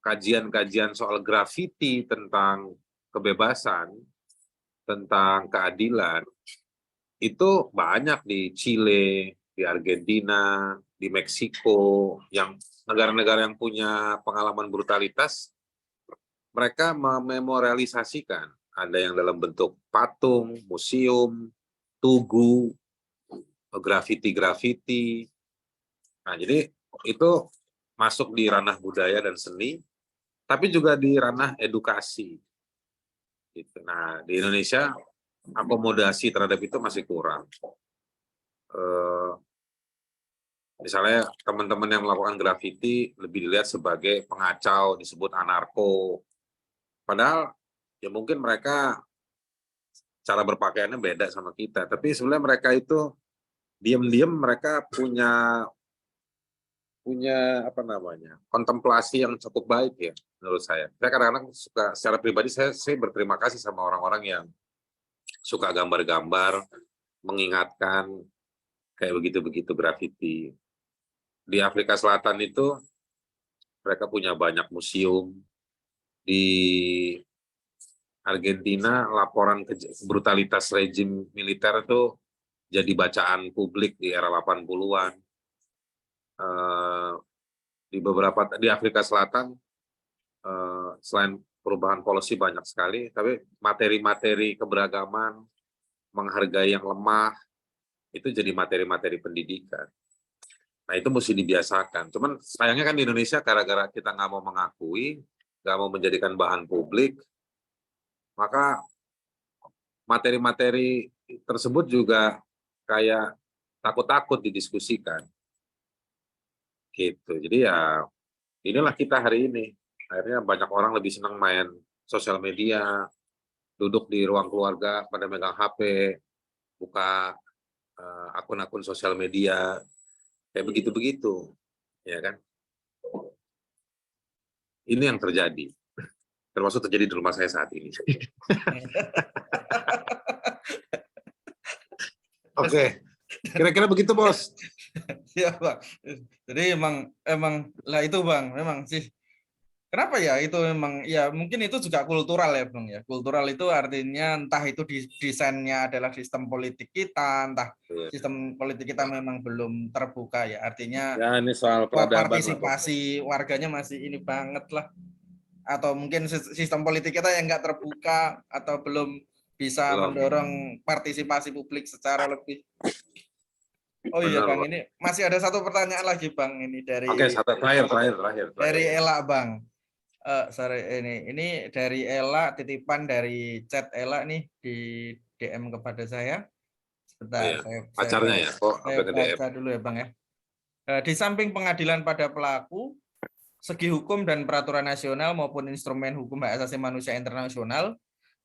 kajian-kajian soal grafiti tentang kebebasan, tentang keadilan, itu banyak di Chile, di Argentina, di Meksiko, yang negara-negara yang punya pengalaman brutalitas, mereka mememorialisasikan. Ada yang dalam bentuk patung, museum, tugu, grafiti-grafiti. Nah, jadi itu masuk di ranah budaya dan seni, tapi juga di ranah edukasi. Gitu. Nah, di Indonesia akomodasi terhadap itu masih kurang. Misalnya teman-teman yang melakukan grafiti lebih dilihat sebagai pengacau, disebut anarko. Padahal ya mungkin mereka cara berpakaiannya beda sama kita, tapi sebenarnya mereka itu diam-diam mereka punya apa namanya, kontemplasi yang cukup baik ya menurut saya. Saya kadang-kadang suka, secara pribadi saya berterima kasih sama orang-orang yang suka gambar-gambar, mengingatkan kayak begitu-begitu grafiti. Di Afrika Selatan itu mereka punya banyak museum. Di Argentina laporan brutalitas rejim militer itu jadi bacaan publik di era 80-an. Di Afrika Selatan selain perubahan policy banyak sekali, tapi materi-materi keberagaman, menghargai yang lemah, itu jadi materi-materi pendidikan. Nah, itu mesti dibiasakan. Cuman sayangnya kan di Indonesia gara-gara kita nggak mau mengakui, nggak mau menjadikan bahan publik, maka materi-materi tersebut juga kayak takut-takut didiskusikan. Gitu. Jadi ya inilah kita hari ini. Akhirnya banyak orang lebih senang main sosial media, duduk di ruang keluarga pada megang HP, buka akun-akun sosial media, kayak begitu-begitu, ya kan? Ini yang terjadi, termasuk terjadi di rumah saya saat ini. Oke, kira-kira begitu, Bos. Ya, Bang. Jadi emang lah itu, Bang, memang sih. Kenapa ya itu memang ya mungkin itu juga kultural ya, Bang ya. Kultural itu artinya entah itu desainnya adalah sistem politik kita, entah sistem politik kita memang belum terbuka ya. Artinya ya, ini soal peradaban partisipasi warganya masih ini banget lah. Atau mungkin sistem politik kita yang nggak terbuka atau belum bisa mendorong partisipasi publik secara lebih. Oh iya, Bang, ini masih ada satu pertanyaan lagi, Bang, ini dari. Oke, satu terakhir. Dari Ella, Bang. Sorry, ini dari Ella, titipan dari chat Ella nih di DM kepada saya. Sebentar, pacarnya ya. Saya baca dulu ya, Bang ya. Di samping pengadilan pada pelaku, segi hukum dan peraturan nasional maupun instrumen hukum hak asasi manusia internasional,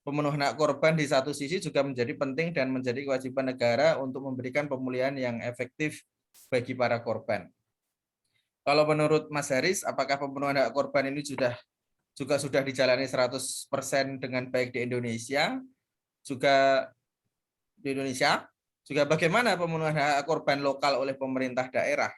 pemenuhan hak korban di satu sisi juga menjadi penting dan menjadi kewajiban negara untuk memberikan pemulihan yang efektif bagi para korban. Kalau menurut Mas Haris, apakah pemenuhan hak korban ini juga sudah dijalani 100% dengan baik di Indonesia? juga di Indonesia, juga bagaimana pemenuhan hak korban lokal oleh pemerintah daerah.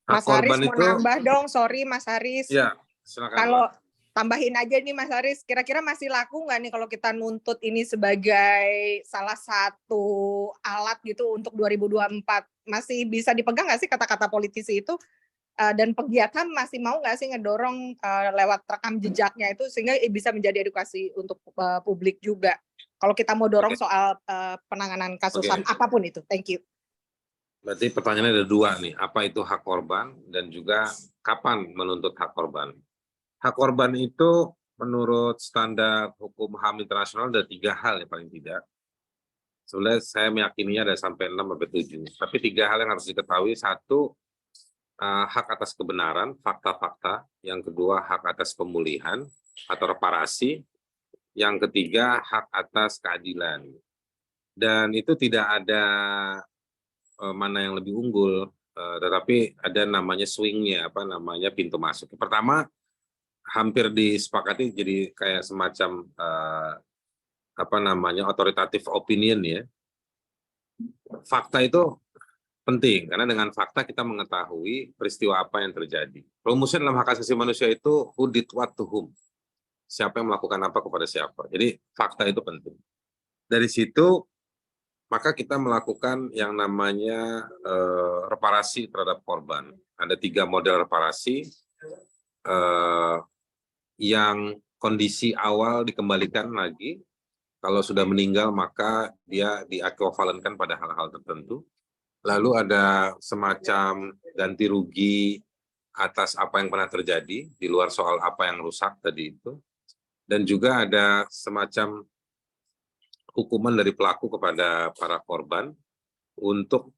Hak Mas Haris korban mau itu, nambah dong, sorry Mas Haris. ya silakan Kalau Mbak. tambahin aja nih Mas Haris, kira-kira masih laku nggak nih kalau kita nuntut ini sebagai salah satu alat gitu untuk 2024? Masih bisa dipegang nggak sih kata-kata politisi itu? Dan pegiat HAM masih mau nggak sih ngedorong lewat rekam jejaknya itu sehingga bisa menjadi edukasi untuk publik juga? Kalau kita mau dorong soal penanganan kasus HAM apapun itu. Thank you. Berarti pertanyaannya ada dua nih, apa itu hak korban dan juga kapan menuntut hak korban. Hak korban itu menurut standar hukum HAM internasional ada 3 hal ya paling tidak. Sebenarnya saya meyakininya ada sampai 6 sampai 7. Tapi 3 hal yang harus diketahui, satu, hak atas kebenaran, fakta-fakta. Yang kedua, hak atas pemulihan atau reparasi. Yang ketiga, hak atas keadilan. Dan itu tidak ada mana yang lebih unggul, tetapi ada namanya swingnya, apa namanya pintu masuk. Pertama, hampir disepakati jadi kayak semacam apa namanya authoritative opinion ya. Fakta itu penting karena dengan fakta kita mengetahui peristiwa apa yang terjadi. Rumusnya dalam hak asasi manusia itu who did what to whom. Siapa yang melakukan apa kepada siapa. Jadi fakta itu penting. Dari situ maka kita melakukan yang namanya reparasi terhadap korban. Ada 3 model reparasi yang kondisi awal dikembalikan lagi. Kalau sudah meninggal maka dia diekuivalenkan pada hal-hal tertentu. Lalu ada semacam ganti rugi atas apa yang pernah terjadi, di luar soal apa yang rusak tadi itu. Dan juga ada semacam hukuman dari pelaku kepada para korban untuk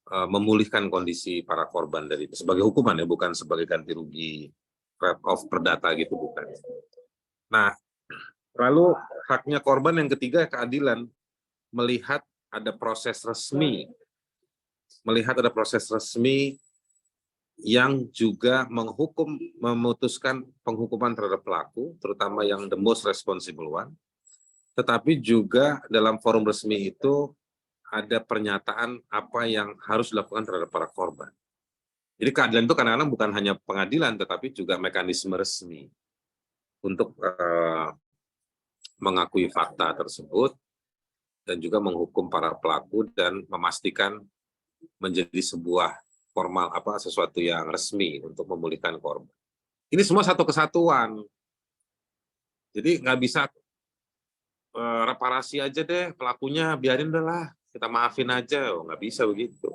memulihkan kondisi para korban dari itu. Sebagai hukuman ya, bukan sebagai ganti rugi write off perdata gitu, bukan. Nah, lalu haknya korban yang ketiga keadilan, melihat ada proses resmi, yang juga memutuskan penghukuman terhadap pelaku, terutama yang the most responsible one. Tetapi juga dalam forum resmi itu ada pernyataan apa yang harus dilakukan terhadap para korban. Jadi keadilan itu kadang-kadang bukan hanya pengadilan, tetapi juga mekanisme resmi untuk mengakui fakta tersebut dan juga menghukum para pelaku dan memastikan menjadi sebuah formal sesuatu yang resmi untuk memulihkan korban. Ini semua satu kesatuan. Jadi nggak bisa reparasi aja deh, pelakunya biarin deh lah, kita maafin aja, nggak bisa begitu.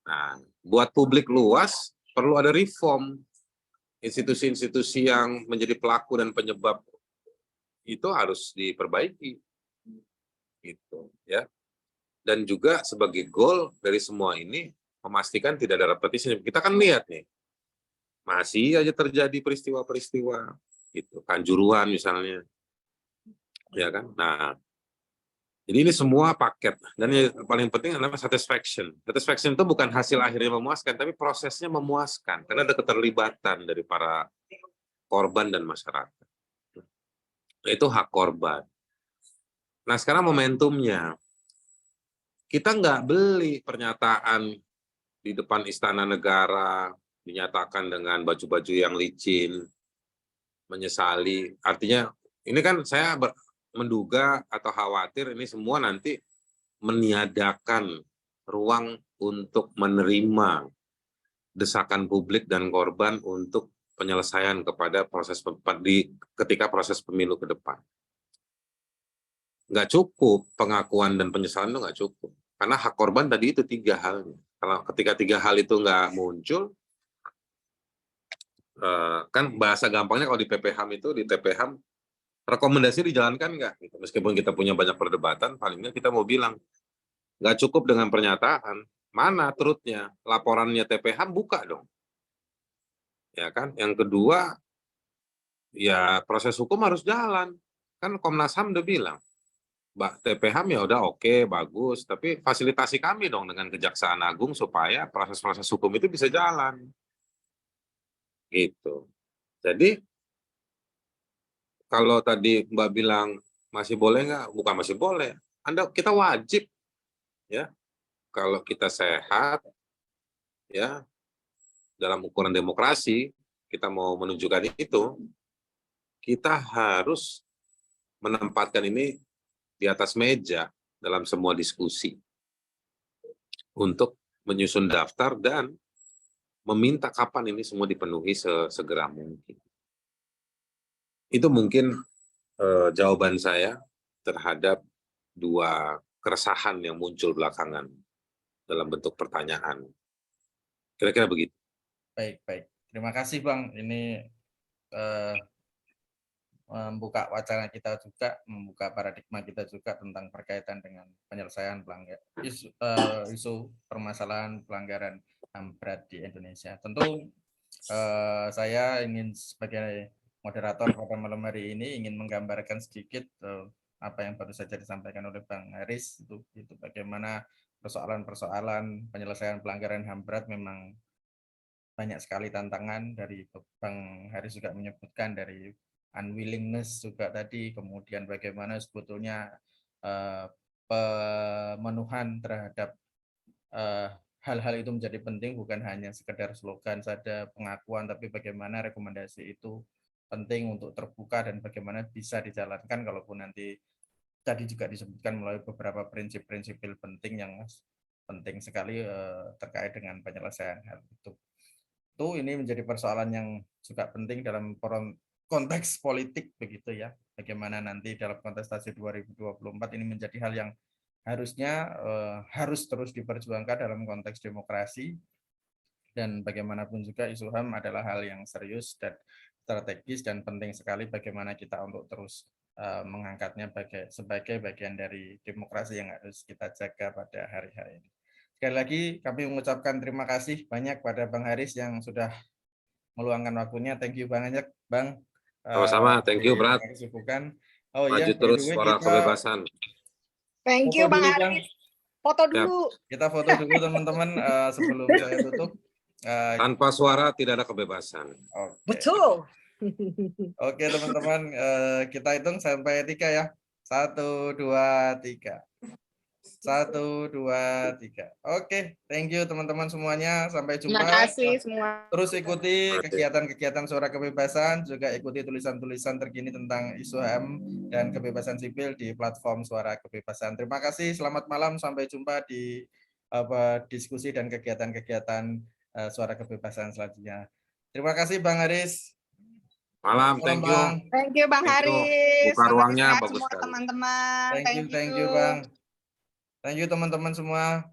Nah, buat publik luas perlu ada reform. Institusi-institusi yang menjadi pelaku dan penyebab itu harus diperbaiki, gitu ya. Dan juga sebagai goal dari semua ini memastikan tidak ada repetisi. Kita kan lihat nih, masih aja terjadi peristiwa-peristiwa, gitu, Kanjuruhan misalnya. Ya kan? Nah, jadi ini semua paket dan yang paling penting adalah satisfaction. Satisfaction itu bukan hasil akhirnya memuaskan, tapi prosesnya memuaskan karena ada keterlibatan dari para korban dan masyarakat. Itu hak korban. Nah, sekarang momentumnya. Kita nggak beli pernyataan di depan Istana Negara, dinyatakan dengan baju-baju yang licin, menyesali. Artinya, ini kan saya menduga atau khawatir ini semua nanti meniadakan ruang untuk menerima desakan publik dan korban untuk penyelesaian kepada proses ketika proses pemilu ke depan. Nggak cukup pengakuan dan penyesalan itu nggak cukup. Karena hak korban tadi itu 3 halnya. Kalau ketika 3 hal itu nggak muncul, kan bahasa gampangnya kalau di PPHAM itu, di TPHAM, rekomendasi dijalankan nggak? Gitu. Meskipun kita punya banyak perdebatan, paling nggak kita mau bilang, nggak cukup dengan pernyataan. Mana truthnya? Laporannya TPHAM buka dong. Ya kan? Yang kedua, ya proses hukum harus jalan. Kan Komnas HAM udah bilang, TPHAM ya udah oke, bagus, tapi fasilitasi kami dong dengan Kejaksaan Agung supaya proses-proses hukum itu bisa jalan. Gitu. Jadi kalau tadi Mbak bilang masih boleh nggak? Bukan masih boleh. Kita wajib ya kalau kita sehat ya dalam ukuran demokrasi kita mau menunjukkan itu, kita harus menempatkan ini di atas meja dalam semua diskusi untuk menyusun daftar dan meminta kapan ini semua dipenuhi sesegera mungkin. Itu mungkin jawaban saya terhadap dua keresahan yang muncul belakangan dalam bentuk pertanyaan. Kira-kira begitu. Baik. Terima kasih Bang. Ini membuka wacana kita juga, membuka paradigma kita juga tentang berkaitan dengan penyelesaian isu permasalahan pelanggaran HAM berat di Indonesia. Tentu saya ingin sebagai moderator pada malam hari ini ingin menggambarkan sedikit apa yang baru saja disampaikan oleh Bang Haris, itu bagaimana persoalan-persoalan penyelesaian pelanggaran HAM berat memang banyak sekali tantangan. Dari Bang Haris juga menyebutkan dari unwillingness juga tadi, kemudian bagaimana sebetulnya pemenuhan terhadap hal-hal itu menjadi penting, bukan hanya sekedar slogan saja, pengakuan, tapi bagaimana rekomendasi itu penting untuk terbuka dan bagaimana bisa dijalankan, kalaupun nanti tadi juga disebutkan melalui beberapa prinsip-prinsip penting yang penting sekali terkait dengan penyelesaian hal itu. Ini menjadi persoalan yang juga penting dalam konteks politik begitu ya. Bagaimana nanti dalam kontestasi 2024 ini menjadi hal yang harusnya harus terus diperjuangkan dalam konteks demokrasi, dan bagaimanapun juga isu HAM adalah hal yang serius dan strategis dan penting sekali bagaimana kita untuk terus mengangkatnya sebagai bagian dari demokrasi yang harus kita jaga pada hari-hari ini. Sekali lagi kami mengucapkan terima kasih banyak pada Bang Haris yang sudah meluangkan waktunya. Thank you banyak Bang. Sama-sama, thank you Brat. Kesibukan. Maju terus suara kebebasan. Thank you Bang Haris. Foto dulu. Kita foto dulu teman-teman sebelum saya tutup. Tanpa suara tidak ada kebebasan. Okay. Betul. Oke teman-teman, kita hitung sampai 3 ya. 1, 2, 3. 1, 2, 3. Oke, thank you teman-teman semuanya. Sampai jumpa. Terima kasih semua. Terus ikuti kegiatan-kegiatan Suara Kebebasan, juga ikuti tulisan-tulisan terkini tentang isu HAM dan kebebasan sipil di platform Suara Kebebasan. Terima kasih, selamat malam, sampai jumpa di diskusi dan kegiatan-kegiatan Suara Kebebasan selanjutnya. Terima kasih Bang Haris. Malam, thank you. Thank you Bang Haris. Buka ruangnya bagus semua sekali. teman-teman. Thank you Bang. Thank you teman-teman semua.